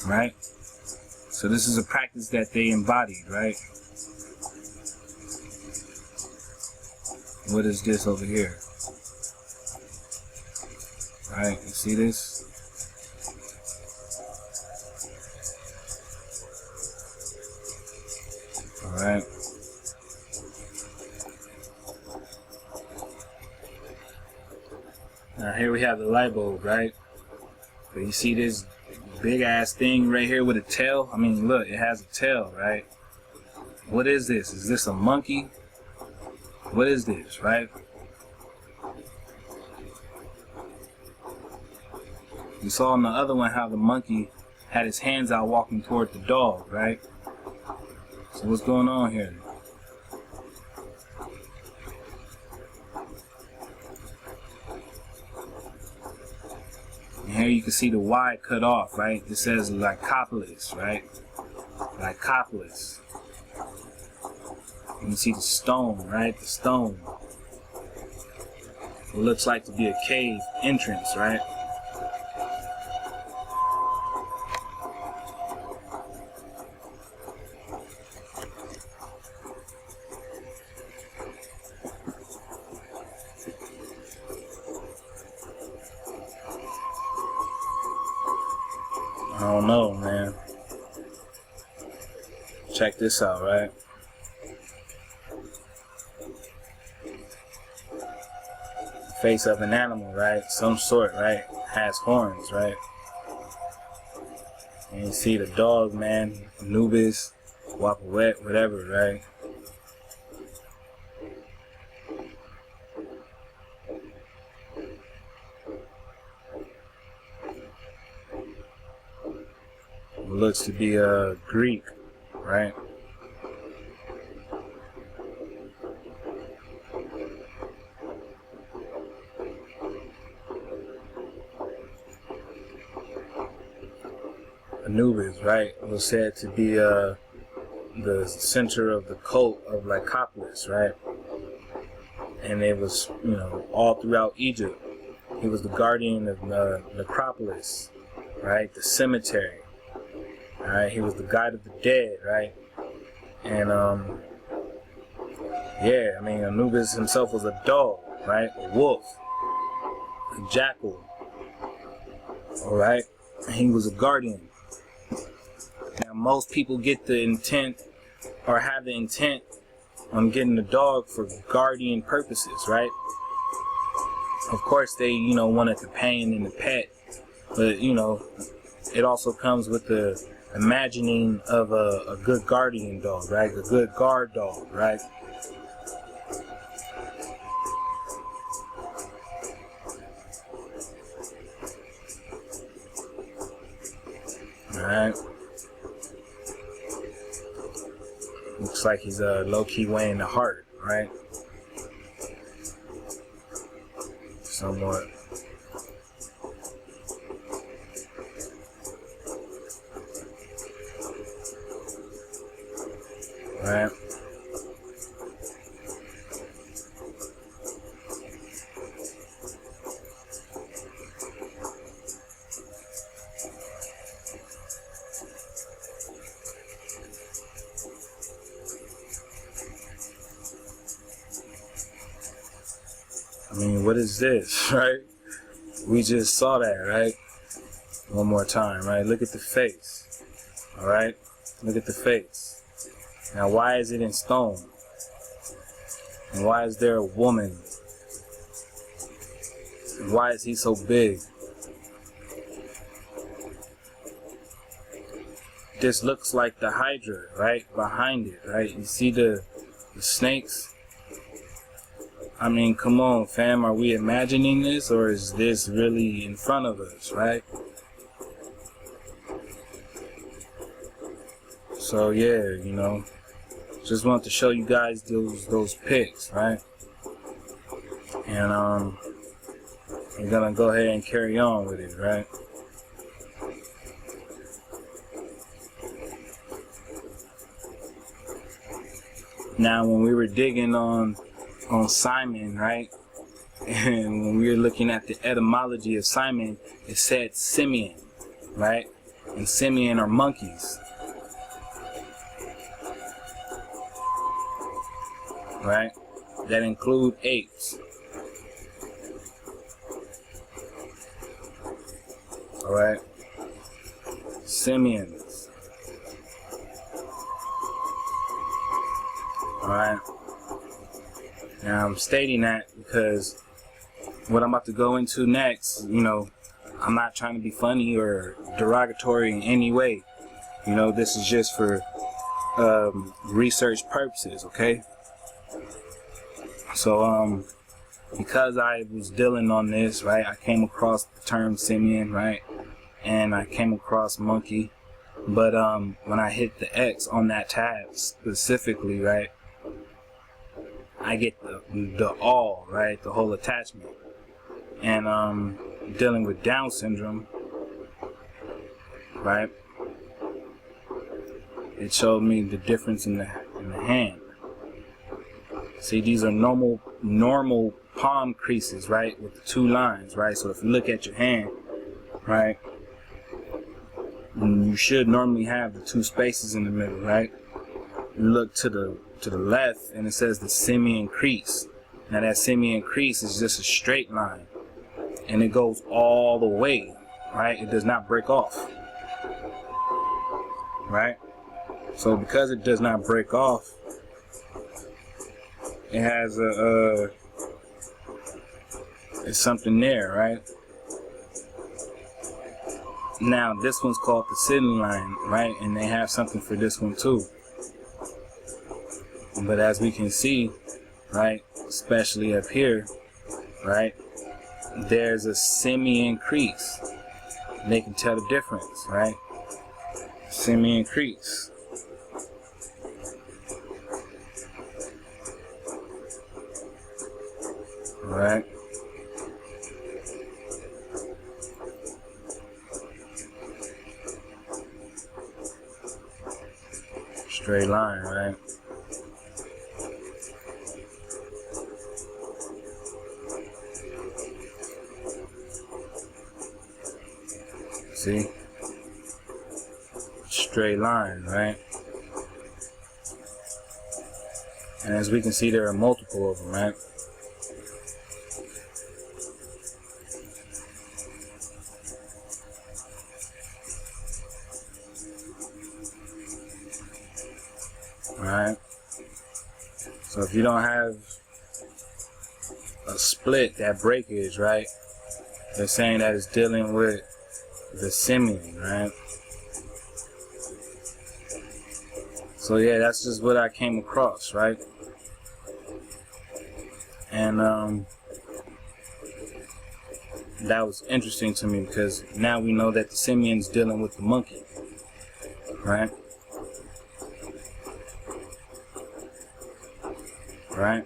right? So this is a practice that they embodied, right? What is this over here? Right, you see this? Alright. Now here we have the light bulb, right? But you see this big ass thing right here with a tail? I mean, look, it has a tail, right? What is this? Is this a monkey? What is this, right? You saw in the other one how the monkey had his hands out walking toward the dog, right? So what's going on here? And here you can see the Y cut off, right? It says Lycopolis, right? Lycopolis. You can see the stone, right? The stone. It looks like to be a cave entrance, right? I don't know, man. Check this out, right? Face of an animal, right? Some sort, right? Has horns, right? And you see the dog, man, Anubis, Wapawet, whatever, right? It looks to be Greek, right? Anubis, right, was said to be the center of the cult of Lycopolis, right? And it was, you know, all throughout Egypt. He was the guardian of the necropolis, right? The cemetery, right? He was the god of the dead, right? And yeah, I mean, Anubis himself was a dog, right? A wolf, a jackal, all right? he was a guardian. Now, most people get the intent, or have the intent on getting a dog for guardian purposes, right? Of course, they, want a companion and a pet, but, it also comes with the imagining of a good guardian dog, right? A good guard dog, right? Alright. Looks like he's low-key weighing the heart, right? Somewhat. Right. I mean, what is this, right? We just saw that, right? One more time, right? Look at the face, all right? Look at the face. Now, why is it in stone? And why is there a woman? And why is he so big? This looks like the Hydra, right? Behind it, right? You see the snakes? I mean, come on, fam. Are we imagining this, or is this really in front of us, right? So yeah, just want to show you guys those pics, right? And we're gonna go ahead and carry on with it, right? Now, when we were digging on Simon, right? And when we were looking at the etymology of Simon, it said simian, right? And simian are monkeys, right? That include apes. All right? Simians. All right? Now, I'm stating that because what I'm about to go into next, I'm not trying to be funny or derogatory in any way. This is just for research purposes, okay? So, because I was dealing on this, right, I came across the term simian, right, and I came across monkey, but when I hit the X on that tab specifically, right, I get the all, right, the whole attachment. And dealing with Down syndrome, right, it showed me the difference in the hand. See, these are normal palm creases, right, with the two lines, right? So if you look at your hand, right, you should normally have the two spaces in the middle, right? You look to the left and it says the simian crease. Now that simian crease is just a straight line and it goes all the way, right? It does not break off, right? So because it does not break off, it has it's something there, right? Now this one's called the sitting line, right? And they have something for this one too. But as we can see, right, especially up here, right, there's a simian crease. They can tell the difference, right? Simian crease. Right. Straight line, right? See? Straight line, right? And as we can see, there are multiple of them, right? Alright? So if you don't have a split, that breakage, right? They're saying that it's dealing with the simian, right? So yeah, that's just what I came across, right? And that was interesting to me because now we know that the simian's dealing with the monkey, right? Right?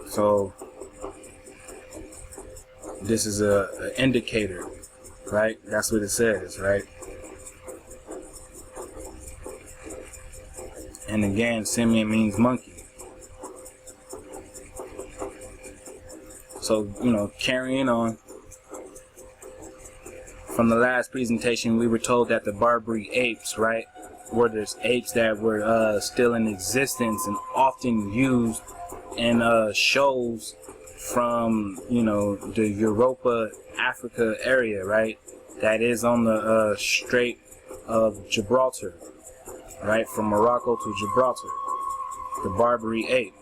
So this is an indicator, right? That's what it says, right? And again, simian means monkey. So, you know, carrying on. From the last presentation, we were told that the Barbary apes, right, were there's apes that were still in existence and often used in shows from, you know, the Europa, Africa area, right, that is on the Strait of Gibraltar, right, from Morocco to Gibraltar, the Barbary ape.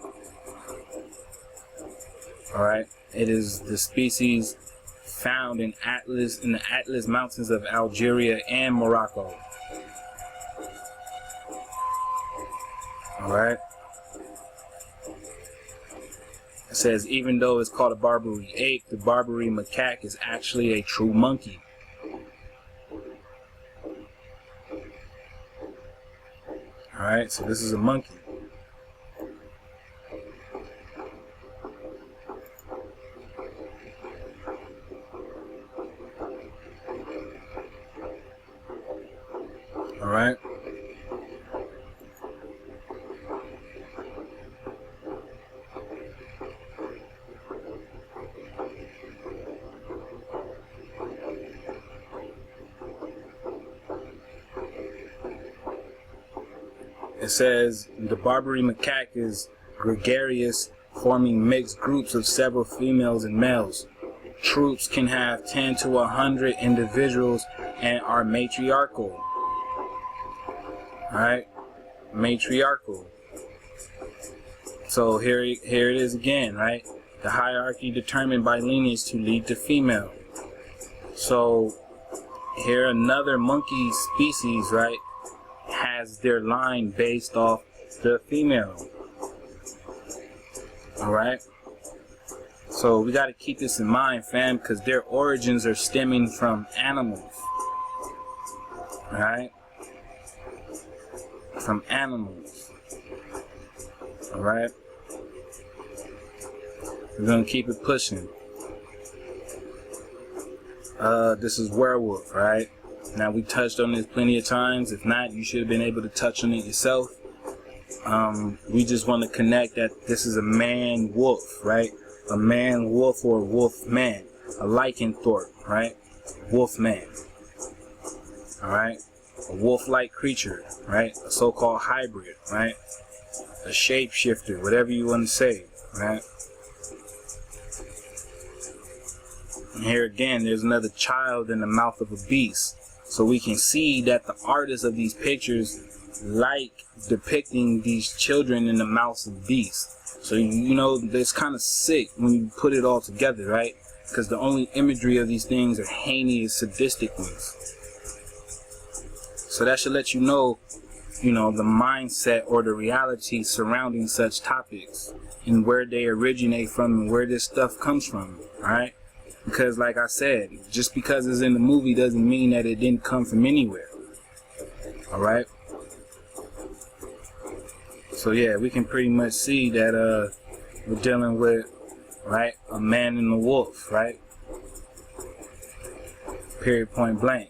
Alright, it is the species found in the Atlas Mountains of Algeria and Morocco. Alright. It says even though it's called a Barbary ape, the Barbary macaque is actually a true monkey. Alright, so this is a monkey. Alright. It says the Barbary macaque is gregarious, forming mixed groups of several females and males. Troops can have 10 to 100 individuals and are matriarchal. Alright? Matriarchal. So here it is again, right? The hierarchy determined by lineage to lead to female. So here another monkey species, right, has their line based off the female. Alright? So we got to keep this in mind, fam, because their origins are stemming from animals. Alright? From animals. Alright? We're going to keep it pushing. This is Werewolf, right? Now, we touched on this plenty of times. If not, you should have been able to touch on it yourself. We just want to connect that this is a man-wolf, right? A man-wolf or wolf-man. A lycanthrope, right? Wolf-man. Alright? A wolf-like creature, right? A so-called hybrid, right? A shapeshifter, whatever you want to say, right? And here again, there's another child in the mouth of a beast. So we can see that the artists of these pictures like depicting these children in the mouths of beasts. So, you know, it's kind of sick when you put it all together, right? Because the only imagery of these things are heinous, sadistic ones. So that should let you know, the mindset or the reality surrounding such topics and where they originate from and where this stuff comes from, alright? Because like I said, just because it's in the movie doesn't mean that it didn't come from anywhere. Alright? So yeah, we can pretty much see that we're dealing with, right, a man and a wolf, right? Period, point blank.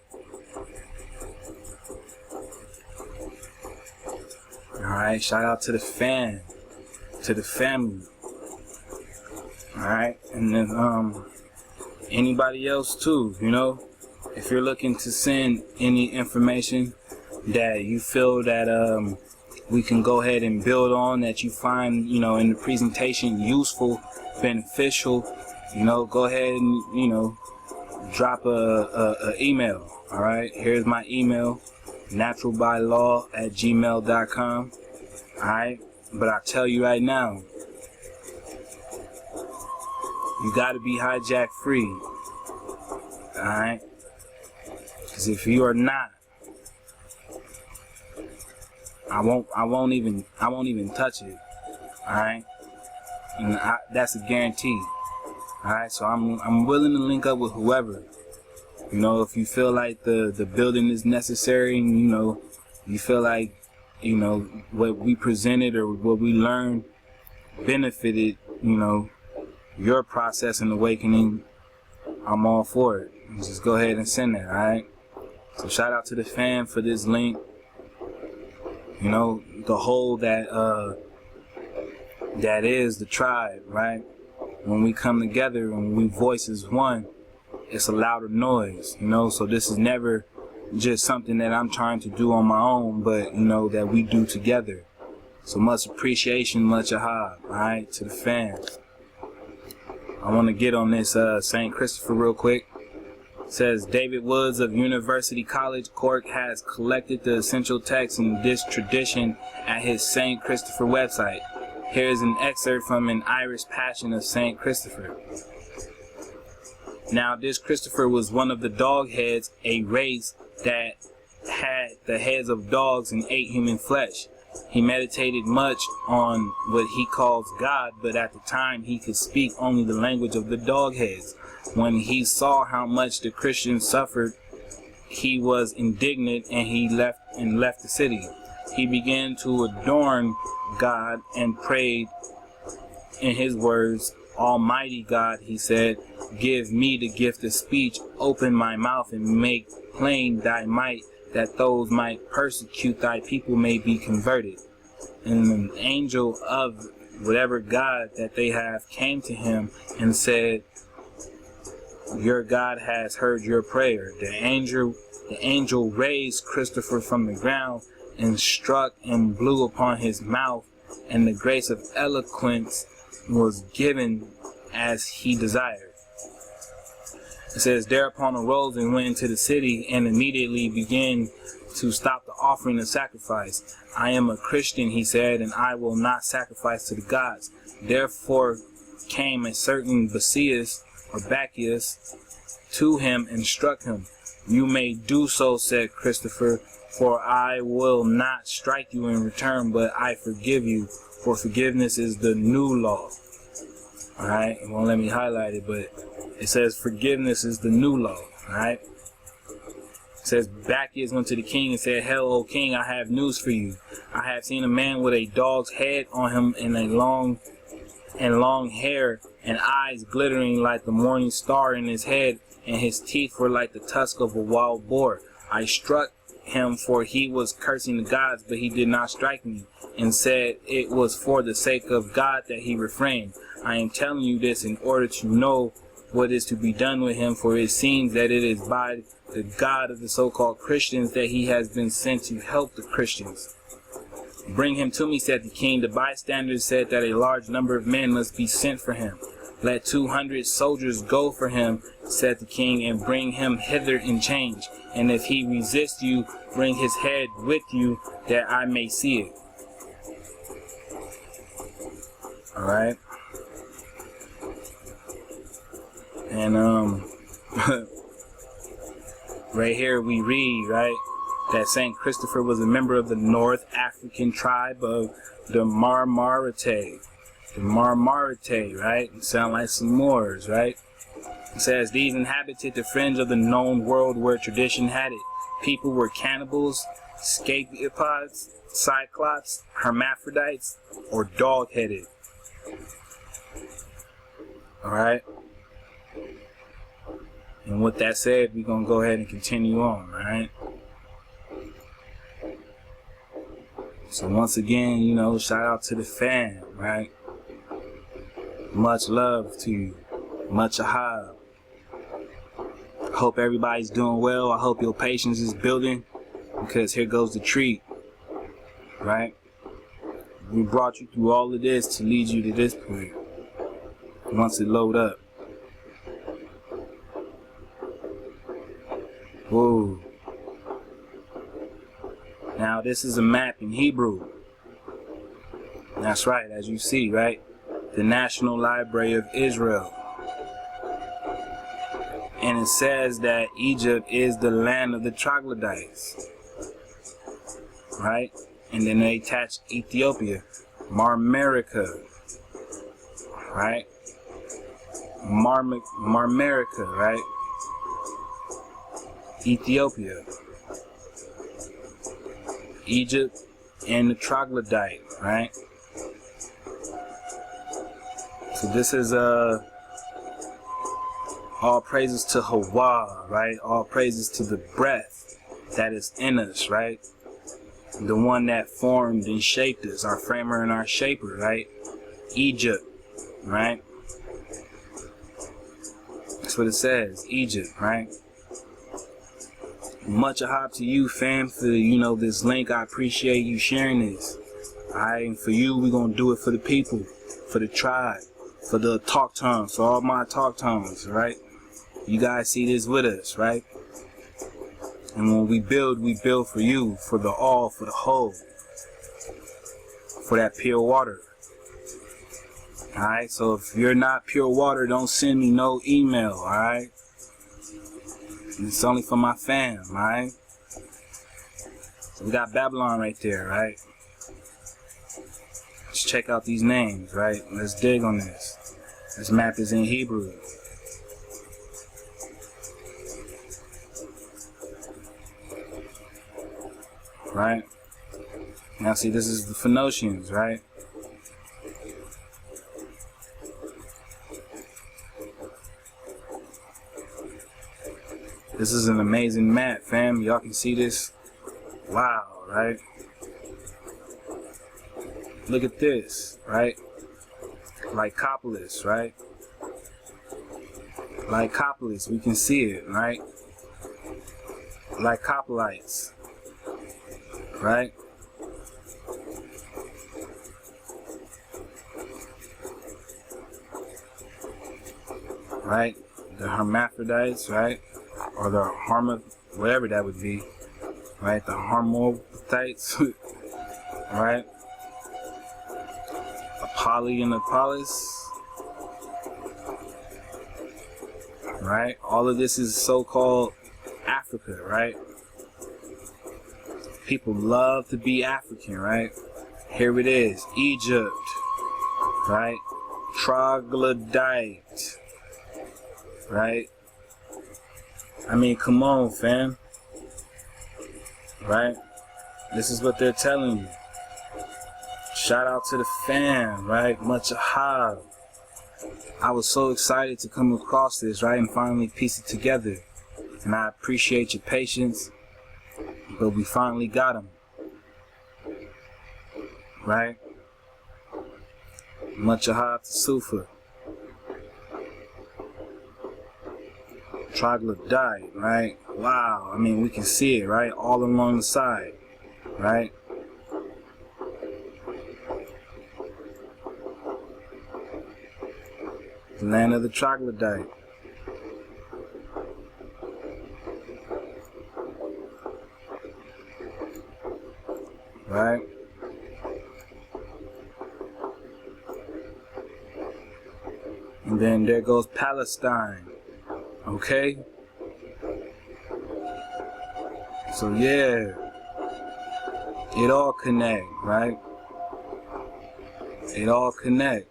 Alright, shout out to the fan, to the family. Alright, and then anybody else too, if you're looking to send any information that you feel that we can go ahead and build on, that you find in the presentation useful, beneficial, go ahead and drop a email. All right, here's my email, naturalbylaw@gmail.com. All right, but I tell you right now, you got to be hijack free. All right, because if you are not, I won't even touch it. All right, and that's a guarantee. All right, so I'm willing to link up with whoever. You know, if you feel like the building is necessary, and you feel like what we presented or what we learned benefited your process and awakening, I'm all for it. Just go ahead and send that. All right. So shout out to the fam for this link. The whole that is the tribe, right? When we come together and we voice as one, it's a louder noise, so this is never just something that I'm trying to do on my own, but that we do together. So much appreciation, much ahab, alright, to the fans. I want to get on this St. Christopher real quick. It says David Woods of University College, Cork, has collected the essential texts in this tradition at his St. Christopher website. Here is an excerpt from an Irish Passion of St. Christopher. Now, this Christopher was one of the dog heads, a race that had the heads of dogs and ate human flesh. He meditated much on what he calls God, but at the time he could speak only the language of the dog heads. When he saw how much the Christians suffered, he was indignant and he left the city. He began to adorn God and prayed in his words, "Almighty God," he said, "give me the gift of speech, open my mouth and make plain thy might, that those might persecute thy people may be converted." And an angel of whatever God that they have came to him and said, "Your God has heard your prayer." The angel raised Christopher from the ground and struck and blew upon his mouth, and the grace of eloquence was given as he desired. It says, thereupon arose and went into the city and immediately began to stop the offering of sacrifice. "I am a Christian," he said, "and I will not sacrifice to the gods." Therefore came a certain Bacchus to him and struck him. "You may do so," said Christopher, "for I will not strike you in return, but I forgive you, for forgiveness is the new law." Alright, it won't let me highlight it, but it says forgiveness is the new law. Alright, it says Bacchus went to the king and said, "Hail, O king, I have news for you. I have seen a man with a dog's head on him and long hair and eyes glittering like the morning star in his head, and his teeth were like the tusk of a wild boar. I struck him, for he was cursing the gods, but he did not strike me, and said it was for the sake of God that he refrained. I am telling you this in order to know what is to be done with him, for it seems that it is by the God of the so-called Christians that he has been sent to help the Christians." "Bring him to me," said the king. The bystanders said that a large number of men must be sent for him. "Let 200 soldiers go for him," said the king, "and bring him hither in chains. And if he resist you, bring his head with you, that I may see it." Alright. And right here we read, right, that St. Christopher was a member of the North African tribe of the Marmarite. The Marmarite, right? Sound like some Moors, right? It says, "These inhabited the fringe of the known world where tradition had it. People were cannibals, scapegoats, cyclops, hermaphrodites, or dog-headed." Alright? And with that said, we're going to go ahead and continue on, alright? So once again, shout out to the fam, right? Much love to you. Much ahab. I hope everybody's doing well. I hope your patience is building, because here goes the treat, right? We brought you through all of this to lead you to this point. Once it load up. Whoa. Now this is a map in Hebrew. That's right, as you see, right? The National Library of Israel. And it says that Egypt is the land of the troglodytes. Right? And then they attach Ethiopia. Marmerica. Right? Marmerica, right? Ethiopia. Egypt and the troglodyte, right? So this is all praises to Hawa, right? All praises to the breath that is in us, right? The one that formed and shaped us, our framer and our shaper, right? Egypt, right? That's what it says, Egypt, right? Much ahab to you, fam, for, this link. I appreciate you sharing this. Alright, and for you, we're gonna do it for the people, for the tribe, for the talk tongues, for all my talk tongues, right? You guys see this with us, right? And when we build for you, for the all, for the whole, for that pure water. Alright, so if you're not pure water, don't send me no email, alright? It's only for my fam, alright? So we got Babylon right there, right? Let's check out these names, right? Let's dig on this. This map is in Hebrew. Right? Now see, this is the Phoenicians, right? This is an amazing map, fam. Y'all can see this. Wow, right? Look at this, right? Lycopolis, right? Lycopolis, we can see it, right? Lycopolites, right? Right? The hermaphrodites, right? Or the whatever that would be, right? The hermaphrodites, right? Apolly and Apollos, right? All of this is so-called Africa, right? People love to be African, right? Here it is, Egypt, right? Troglodyte, right? I mean, come on, fam. Right? This is what they're telling you. Shout out to the fam, right? Much ahab. I was so excited to come across this, right? And finally piece it together. And I appreciate your patience. But we finally got them. Right? Much ahab to Sufa. Troglodyte, right? Wow, I mean, we can see it, right? All along the side, right? The land of the troglodyte. Right? And then there goes Palestine. Okay? So yeah, it all connect, right? It all connect.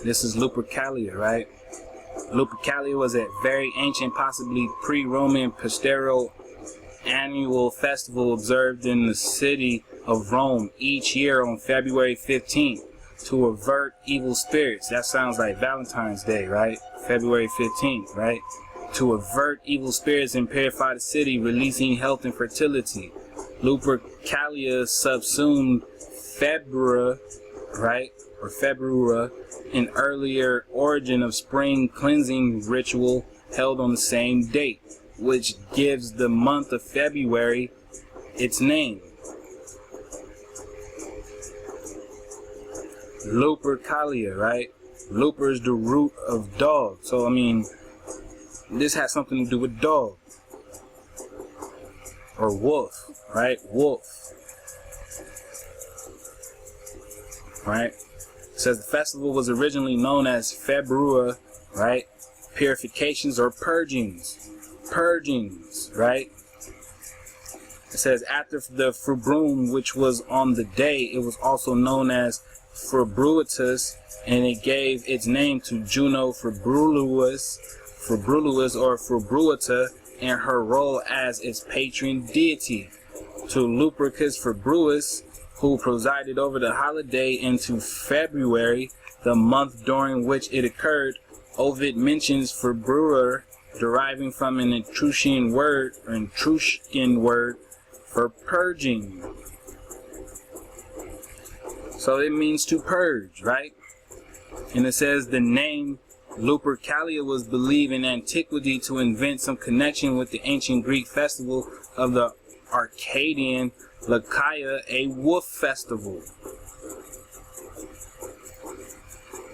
This is Lupercalia, right? Lupercalia was a very ancient, possibly pre-Roman pastoral annual festival observed in the city of Rome each year on February 15th. To avert evil spirits. That sounds like Valentine's Day, right? February 15th, right? To avert evil spirits and purify the city, releasing health and fertility. Lupercalia subsumed February, right? Or February, an earlier origin of spring cleansing ritual held on the same date, which gives the month of February its name. Lupercalia, right? Luper is the root of dog. So, I mean, this has something to do with dog. Or wolf, right? Wolf. Right? It says the festival was originally known as Februa, right? Purifications or purgings. Purgings, right? It says after the Februm, which was on the day, it was also known as Februatus, and it gave its name to Juno Februluus or Februata, and her role as its patron deity, to Lupercus Februus, who presided over the holiday into February, the month during which it occurred. Ovid mentions Februar deriving from an Etruscan word for purging. So it means to purge, right? And it says the name Lupercalia was believed in antiquity to invent some connection with the ancient Greek festival of the Arcadian Lycaea, a wolf festival.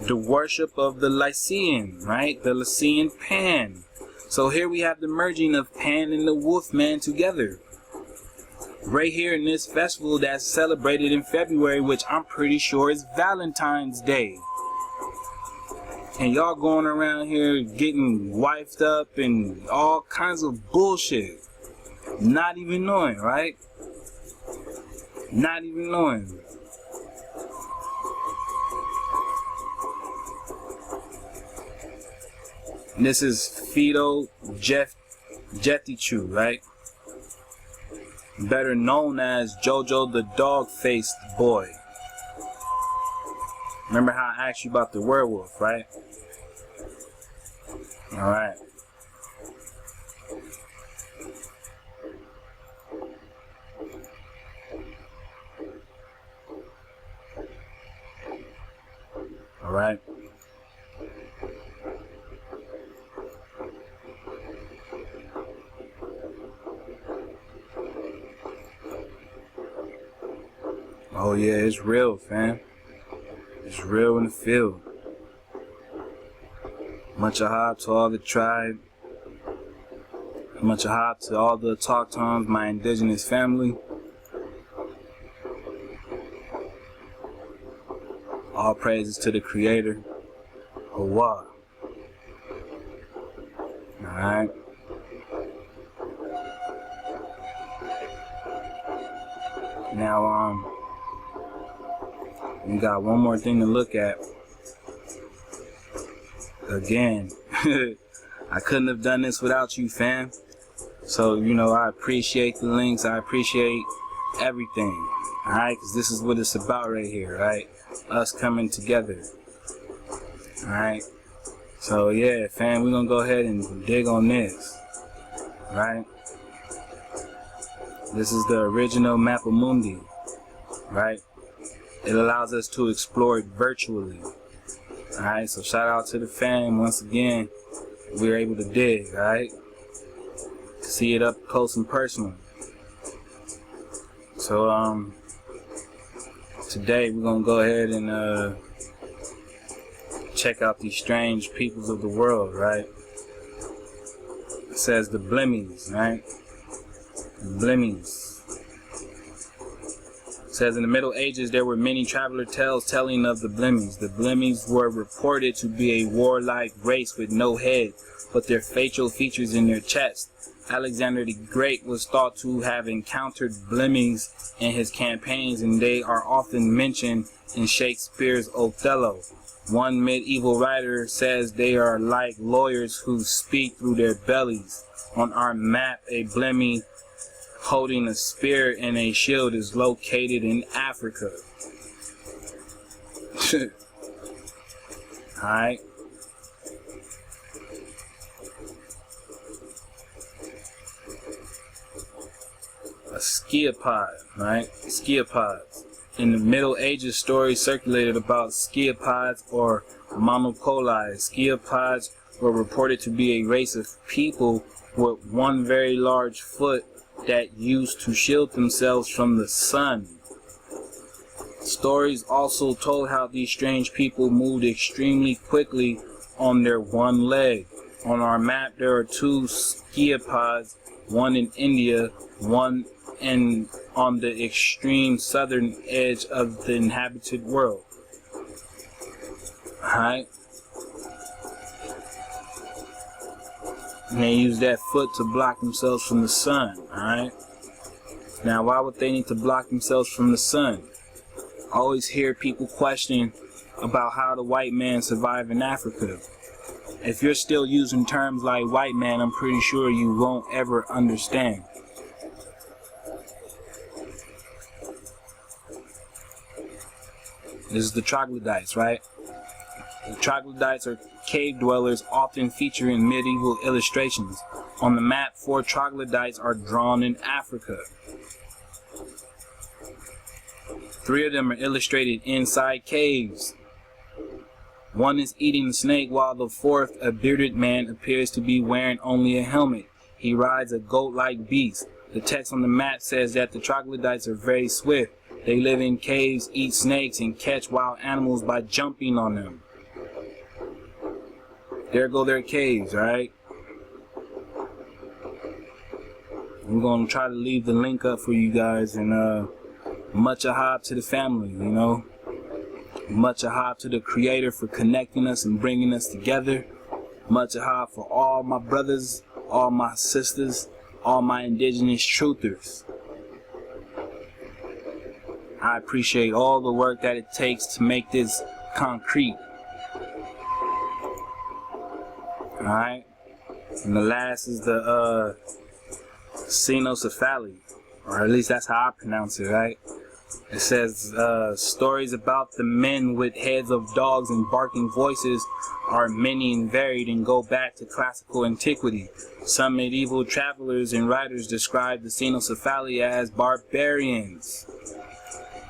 The worship of the Lycian, right? The Lycian Pan. So here we have the merging of Pan and the Wolfman together. Right here in this festival that's celebrated in February, which I'm pretty sure is Valentine's Day. And y'all going around here getting wifed up and all kinds of bullshit. Not even knowing, right? Not even knowing. This is Fido Jetichu, right? Better known as Jojo the Dog-Faced Boy. Remember how I asked you about the werewolf, right? Alright. Alright. Oh yeah, it's real, fam. It's real in the field. Much ahab to all the tribe. Much ahab to all the Autochtons, my indigenous family. All praises to the Creator. Hawa. Alright. Now, we got one more thing to look at. Again, I couldn't have done this without you, fam. So, you know, I appreciate the links. I appreciate everything. Alright, because this is what it's about right here, right? Us coming together. Alright. So, yeah, fam, we're going to go ahead and dig on this. Right? This is the original Mapamundi. Right? It allows us to explore it virtually. Alright, so shout out to the fam once again. We were able to dig, alright? See it up close and personal. So, today we're gonna go ahead and check out these strange peoples of the world, right? It says the Blemings, right? Blemings. It says in the Middle Ages there were many traveler tales telling of the Blemings. The Blemings were reported to be a warlike race with no head, but their facial features in their chest. Alexander the Great was thought to have encountered Blemings in his campaigns, and they are often mentioned in Shakespeare's Othello. One medieval writer says they are like lawyers who speak through their bellies. On our map, a Blemming holding a spear and a shield is located in Africa. Alright. A sciopod, right? Sciapods. In the Middle Ages, stories circulated about sciapods or monocoli. Sciapods were reported to be a race of people with one very large foot that used to shield themselves from the sun. Stories also told how these strange people moved extremely quickly on their one leg. On our map, there are two sciapods, one in India, one on the extreme southern edge of the inhabited world. Alright? And they use that foot to block themselves from the sun. Alright? Now, why would they need to block themselves from the sun? I always hear people question about how the white man survived in Africa. If you're still using terms like white man, I'm pretty sure you won't ever understand. This is the troglodytes, right? The troglodytes are cave dwellers often featured in medieval illustrations. On the map, 4 troglodytes are drawn in Africa. 3 of them are illustrated inside caves. One is eating the snake, while the 4th, a bearded man, appears to be wearing only a helmet. He rides a goat-like beast. The text on the map says that the troglodytes are very swift. They live in caves, eat snakes, and catch wild animals by jumping on them. There go their caves, right? I'm going to try to leave the link up for you guys, and much ahab to the family, you know. Much ahab to the Creator for connecting us and bringing us together. Much ahab for all my brothers, all my sisters, all my indigenous truthers. I appreciate all the work that it takes to make this concrete. Alright? And the last is the Cenocephaly, or at least that's how I pronounce it, right? It says, stories about the men with heads of dogs and barking voices are many and varied and go back to classical antiquity. Some medieval travelers and writers describe the Cenocephaly as barbarians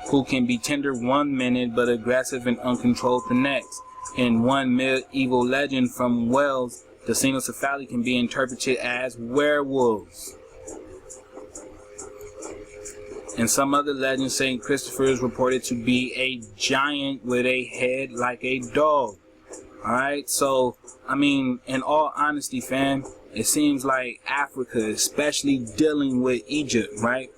who can be tender one minute but aggressive and uncontrolled the next. In one medieval legend from Wales, the Cenocephaly can be interpreted as werewolves. In some other legends, St. Christopher is reported to be a giant with a head like a dog. Alright, so, I mean, in all honesty, fam, it seems like Africa, especially dealing with Egypt, right,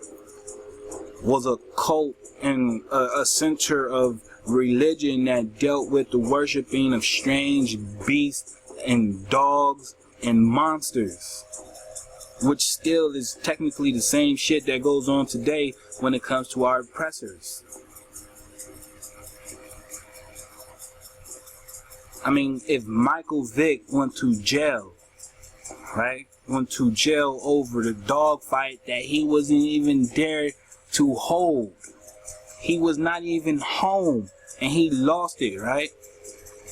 was a cult and a center of religion that dealt with the worshiping of strange beasts and dogs and monsters, which still is technically the same shit that goes on today when it comes to our oppressors. I mean, if Michael Vick went to jail, right, went to jail over the dog fight that he wasn't even there to hold. He was not even home, and he lost it, right?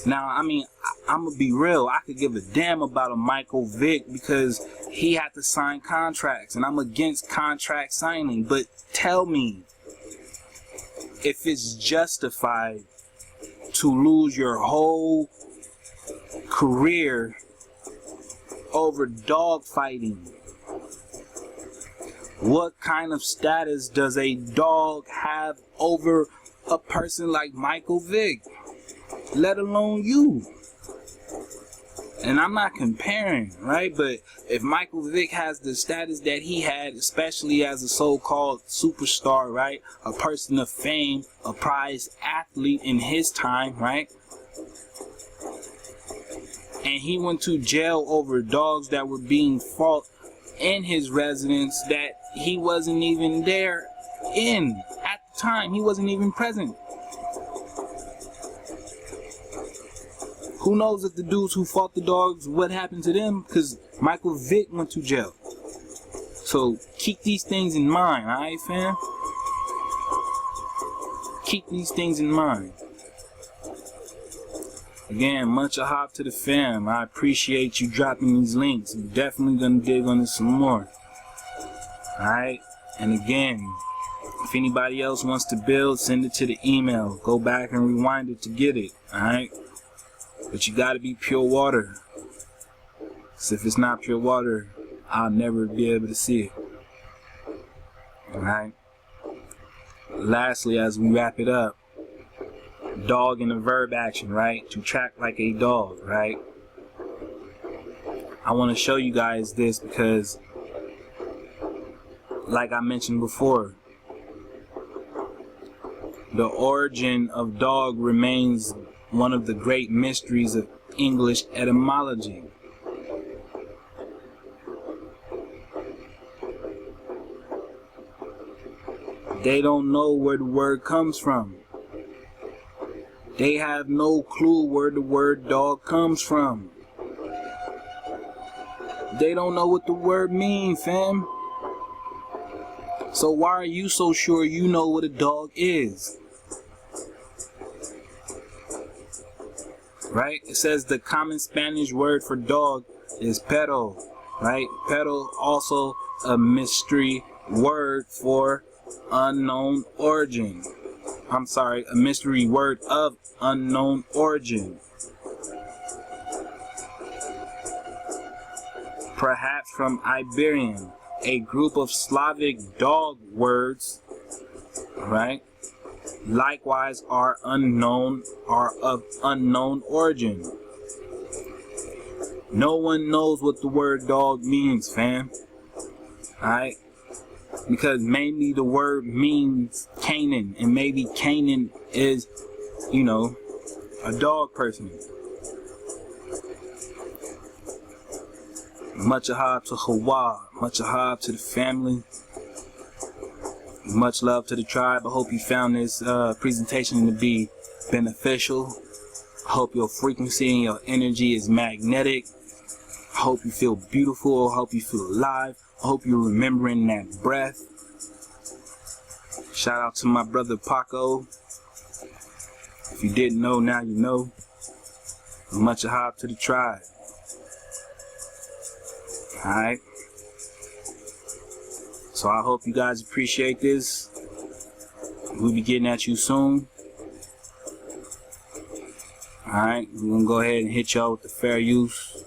Now, I mean, I'm gonna be real. I could give a damn about a Michael Vick because he had to sign contracts, and I'm against contract signing. But tell me if it's justified to lose your whole career over dog fighting. What kind of status does a dog have over a person like Michael Vick? Let alone you. And I'm not comparing, right? But if Michael Vick has the status that he had, especially as a so-called superstar, right? A person of fame, a prized athlete in his time, right? And he went to jail over dogs that were being fought in his residence that he wasn't even there in at the time. He wasn't even present. Who knows if the dudes who fought the dogs, what happened to them? Because Michael Vick went to jail. So keep these things in mind, alright, fam? Keep these things in mind. Again, much ahab to the fam. I appreciate you dropping these links. I'm definitely gonna dig on this some more. Alright? And again, if anybody else wants to build, send it to the email. Go back and rewind it to get it. Alright? But you gotta be pure water. Because if it's not pure water, I'll never be able to see it. Alright? lastly, as we wrap it up, dog in the verb action, right? To track like a dog, right? I want to show you guys this because, like I mentioned before, the origin of dog remains one of the great mysteries of English etymology. They don't know where the word comes from. They have no clue where the word dog comes from. They don't know what the word means, fam. So why are you so sure you know what a dog is? Right? It says the common Spanish word for dog is perro, right? Perro, also a mystery word for unknown origin. I'm sorry, a mystery word of unknown origin. Perhaps from Iberian, a group of Slavic dog words, right? Likewise are of unknown origin. No one knows what the word dog means, fam. Alright? Because mainly the word means Canaan, and maybe Canaan is, you know, a dog person. Much ahab to Hawa, much ahab to the family, much love to the tribe. I hope you found this presentation to be beneficial. I hope your frequency and your energy is magnetic. I hope you feel beautiful. I hope you feel alive. I hope you're remembering that breath. Shout out to my brother Paco. If you didn't know, now you know. Much ahab to the tribe. Alright, so I hope you guys appreciate this. We'll be getting at you soon. Alright, we're gonna go ahead and hit y'all with the fair use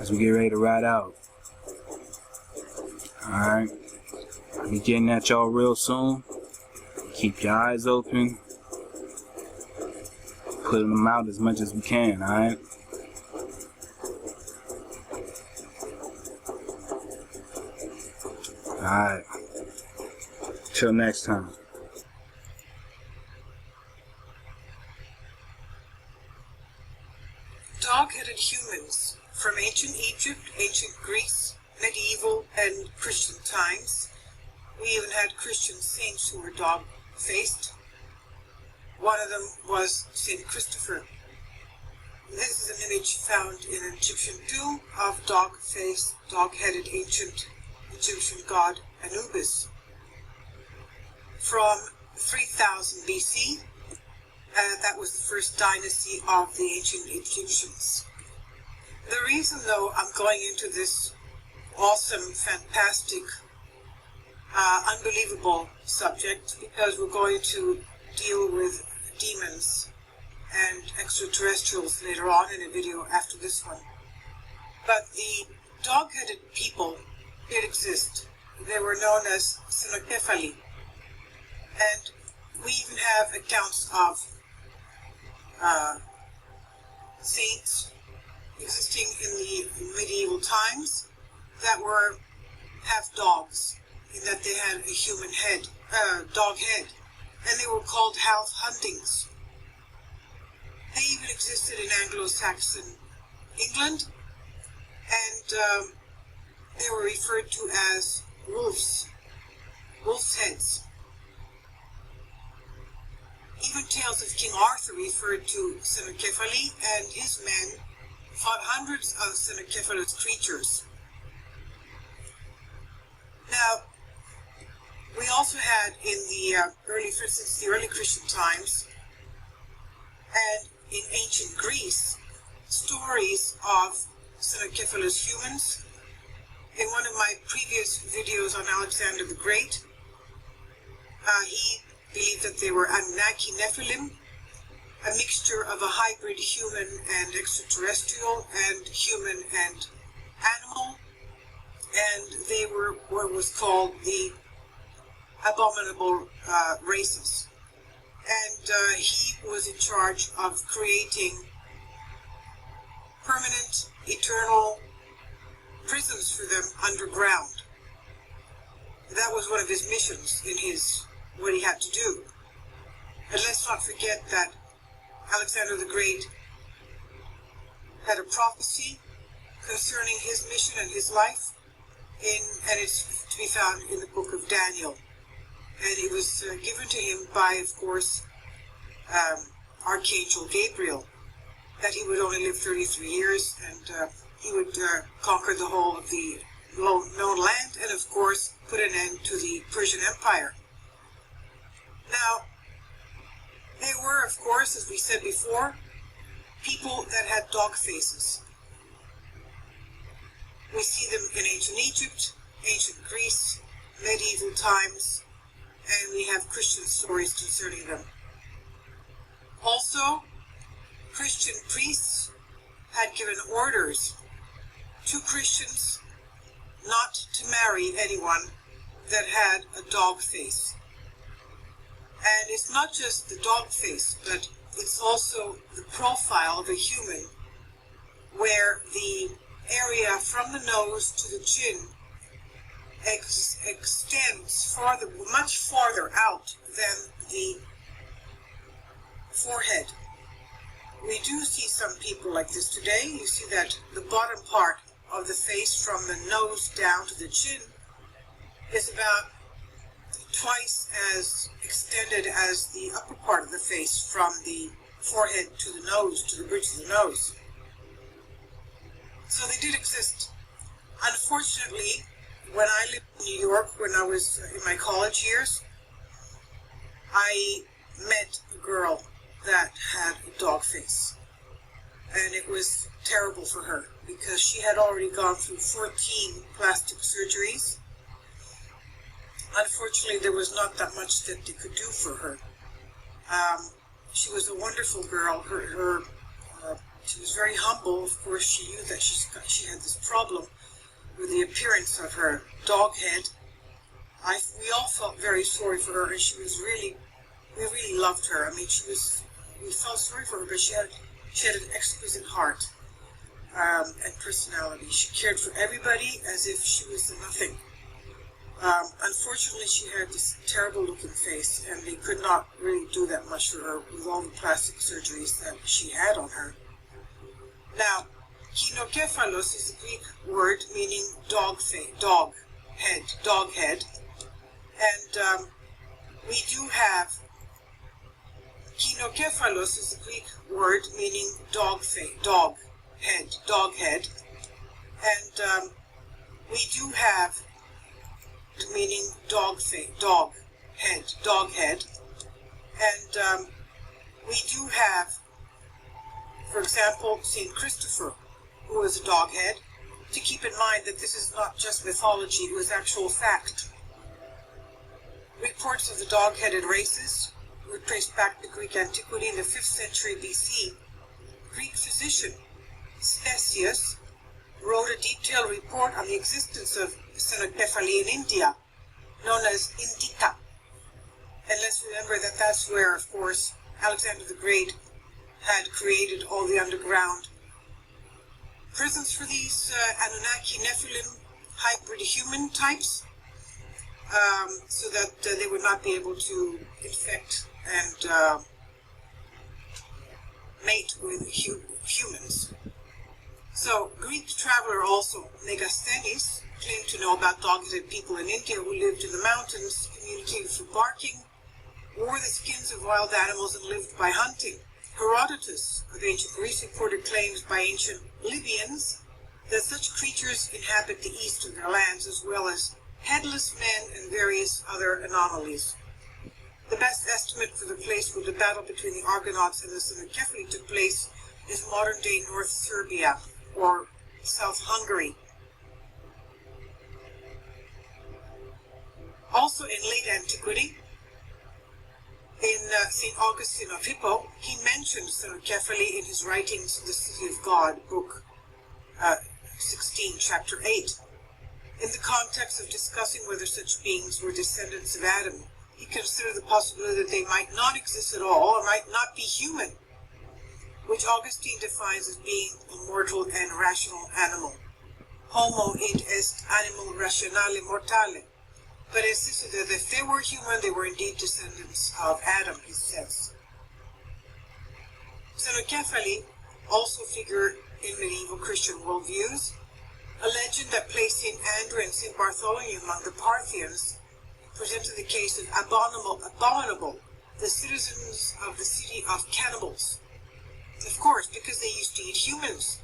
as we get ready to ride out. Alright, I'll be getting at y'all real soon. Keep your eyes open. Putting them out as much as we can, alright? Alright. Till next time. Dog-headed humans from ancient Egypt, ancient Greece, medieval and Christian times. We even had Christian saints who were dog-faced. One of them was Saint Christopher. This is an image found in an Egyptian tomb of dog-faced, dog-headed ancient Egyptian god Anubis. From 3000 BC, that was the first dynasty of the ancient Egyptians. The reason, though, I'm going into this awesome, fantastic, unbelievable subject, because we're going to deal with demons and extraterrestrials later on in a video after this one. But the dog-headed people did exist. They were known as Cenocephali. And we even have accounts of saints existing in the medieval times that were half dogs, in that they had a human head, dog head, and they were called half huntings. They even existed in Anglo-Saxon England, and they were referred to as wolves, wolf's heads. Even tales of King Arthur referred to Cenocephali, and his men fought hundreds of Cenocephalus creatures. Now, we also had in the since the early Christian times, and in ancient Greece, stories of Cenocephalus humans. In one of my previous videos on Alexander the Great, he believed that they were Anunnaki Nephilim, a mixture of a hybrid human and extraterrestrial, and human and animal, and they were what was called the abominable races. And he was in charge of creating permanent, eternal prisons for them underground. That was one of his missions in what he had to do. And let's not forget that Alexander the Great had a prophecy concerning his mission and his life, and it's to be found in the book of Daniel. And it was given to him by, of course, Archangel Gabriel, that he would only live 33 years, and he would conquer the whole of the known land, and of course put an end to the Persian Empire. Now, they were, of course, as we said before, people that had dog faces. We see them in ancient Egypt, ancient Greece, medieval times, and we have Christian stories concerning them. Also, Christian priests had given orders to Christians not to marry anyone that had a dog face. And it's not just the dog face, but it's also the profile of a human, where the area from the nose to the chin extends much farther out than the forehead. We do see some people like this today. You see that the bottom part of the face from the nose down to the chin is about twice as extended as the upper part of the face from the forehead to the nose, to the bridge of the nose. So they did exist. Unfortunately, when I lived in New York, when I was in my college years, I met a girl that had a dog face. And it was terrible for her, because she had already gone through 14 plastic surgeries. Unfortunately, there was not that much that they could do for her. She was a wonderful girl. She was very humble. Of course, she knew that she had this problem with the appearance of her dog head. We all felt very sorry for her, and we really loved her. I mean, we felt sorry for her, but she had an exquisite heart and personality. She cared for everybody as if she was nothing. Unfortunately, she had this terrible looking face, and they could not really do that much for her with all the plastic surgeries that she had on her. Now, kinokephalos is a Greek word meaning dog head, and we do have kinokephalos is a Greek word meaning dog head, and we do have meaning dog head, and we do have, for example, Saint Christopher, who was a dog head. To keep in mind that this is not just mythology, it was actual fact. Reports of the dog-headed races were traced back to Greek antiquity in the 5th century BC. Greek physician Ctesias wrote a detailed report on the existence of Cenocephaly in India, known as Indica. And let's remember that that's where, of course, Alexander the Great had created all the underground prisons for these Anunnaki Nephilim hybrid human types, so that they would not be able to infect and mate with humans. So, Greek traveler also Megasthenes claimed to know about dog-headed people in India who lived in the mountains, communicated through barking, wore the skins of wild animals, and lived by hunting. Herodotus of ancient Greece reported claims by ancient Libyans that such creatures inhabit the east of their lands, as well as headless men and various other anomalies. The best estimate for the place where the battle between the Argonauts and the Cenocephaly took place is modern-day North Serbia, or South Hungary. Also in late antiquity, in St. Augustine of Hippo, he mentions Cenocephaly in his writings, The City of God, book 16, chapter 8. In the context of discussing whether such beings were descendants of Adam, he considered the possibility that they might not exist at all or might not be human, which Augustine defines as being a mortal and rational animal. Homo id est animal rationale mortale. But insisted that if they were human, they were indeed descendants of Adam, he says. Xenocephali also figure in medieval Christian worldviews. A legend that placed St. Andrew and St. Bartholomew among the Parthians presented the case of abominable, the citizens of the city of cannibals. Of course, because they used to eat humans,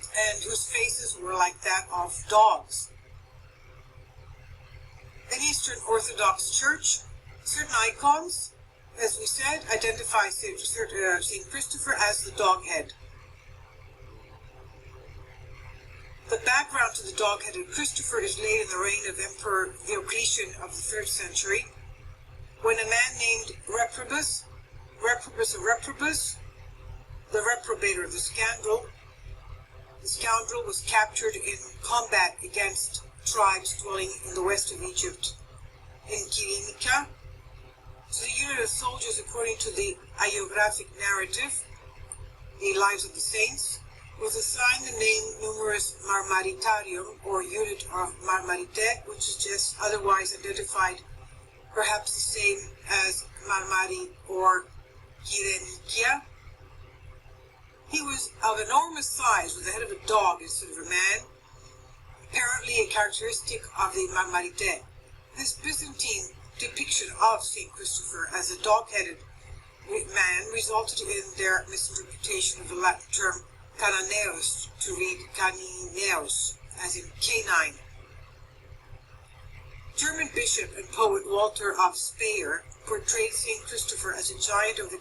and whose faces were like that of dogs. In Eastern Orthodox Church, certain icons, as we said, identify St. Christopher as the dog head. The background to the dog-headed Christopher is laid in the reign of Emperor Diocletian of the 3rd century, when a man named Reprobus of Reprobus, the reprobator, the scoundrel was captured in combat against tribes dwelling in the west of Egypt, in Kyrenica. So the unit of soldiers, according to the hagiographic narrative, the Lives of the Saints, was assigned the name numerus Marmaritarium, or unit of Marmarite, which is just otherwise identified, perhaps the same as Marmari or Kyrenikia. He was of enormous size, with the head of a dog instead of a man, apparently a characteristic of the Marmarite. This Byzantine depiction of St. Christopher as a dog-headed man resulted in their misinterpretation of the Latin term Cananeus to read Canineus, as in canine. German bishop and poet Walter of Speyer portrayed St. Christopher as a giant of the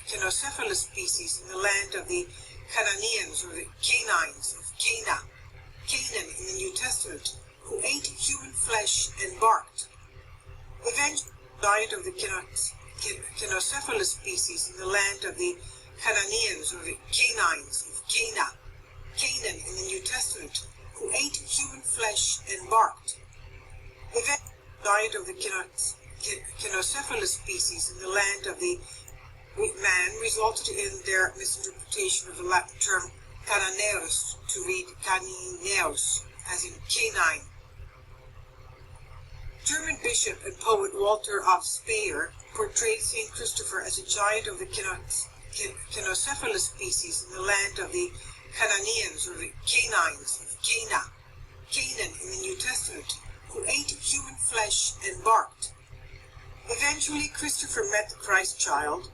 Cynocephalus species in the land of the Canaanians, or the Canaanites of Canaan in the New Testament, who ate human flesh and barked. Eventually, the giant of the Cynocephalus species in the land of the Canaanians, or the Canaanites of Canaan in the New Testament, who ate human flesh and barked. Eventually, the giant of the Cynocephalus species in the land of the man resulted in their misinterpretation of the Latin term Cananeus to read Canineus, as in canine. German bishop and poet Walter of Speyer portrayed St. Christopher as a giant of the Cynocephalus species in the land of the Canaanians, or the Canaanites of Canaan in the New Testament, who ate human flesh and barked. Eventually, Christopher met the Christ child,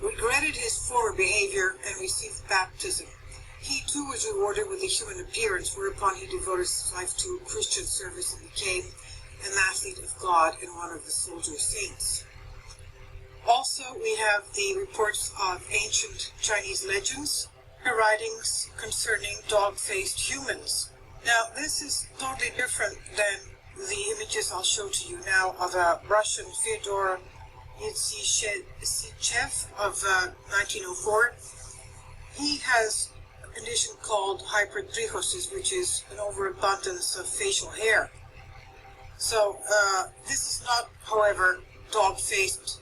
regretted his former behavior, and received baptism. He too was rewarded with a human appearance, whereupon he devoted his life to Christian service and became an athlete of God and one of the soldier saints. Also, we have the reports of ancient Chinese legends, her writings concerning dog-faced humans. Now, this is totally different than the images I'll show to you now of a Russian Fyodor Yevsechev of 1904. He has a condition called hypertrichosis, which is an overabundance of facial hair. So, this is not, however, dog-faced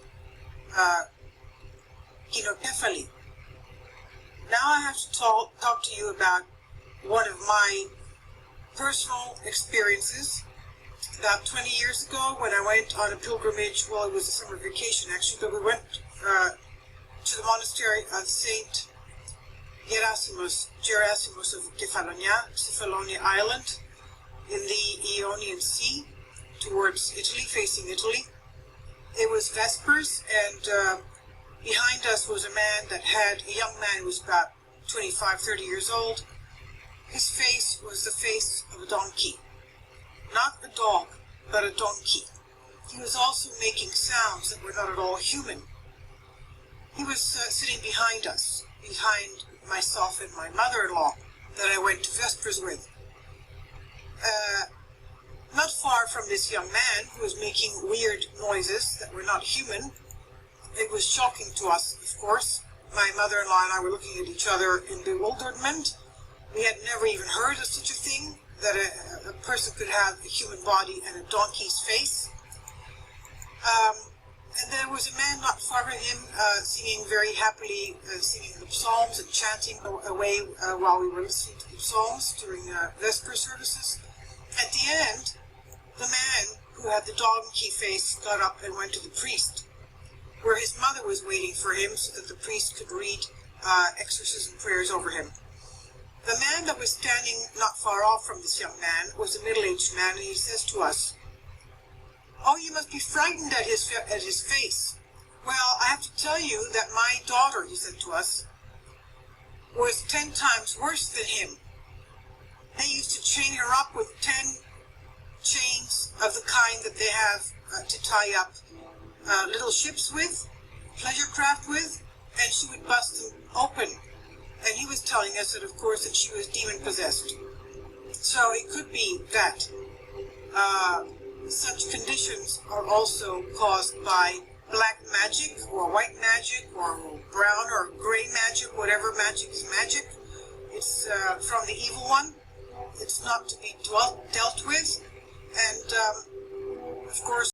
Xenocephali. Now I have to talk to you about one of my personal experiences. About 20 years ago, when I went on a pilgrimage, well, it was a summer vacation actually, but we went to the monastery of Saint Gerasimus of Kefalonia Island in the Ionian Sea, towards Italy, facing Italy. It was Vespers, and behind us was a young man who was about 25, 30 years old. His face was the face of a donkey. Not a dog, but a donkey. He was also making sounds that were not at all human. He was sitting behind us, behind myself and my mother-in-law that I went to Vespers with. Not far from this young man who was making weird noises that were not human. It was shocking to us, of course. My mother-in-law and I were looking at each other in bewilderment. We had never even heard of such a thing, that a person could have a human body and a donkey's face. And there was a man not far from him singing very happily, singing the psalms and chanting away while we were listening to the psalms during Vesper services. At the end, the man who had the donkey face got up and went to the priest, where his mother was waiting for him so that the priest could read exorcism prayers over him. The man that was standing not far off from this young man was a middle-aged man, and he says to us, "Oh, you must be frightened at his face. Well, I have to tell you that my daughter," he said to us, "was 10 times worse than him. They used to chain her up with 10 chains of the kind that they have to tie up little ships with, pleasure craft with, and she would bust them open." And he was telling us that, of course, that she was demon-possessed. So it could be that such conditions are also caused by black magic or white magic or brown or gray magic, whatever magic is magic. It's from the evil one. It's not to be dealt with. And, of course,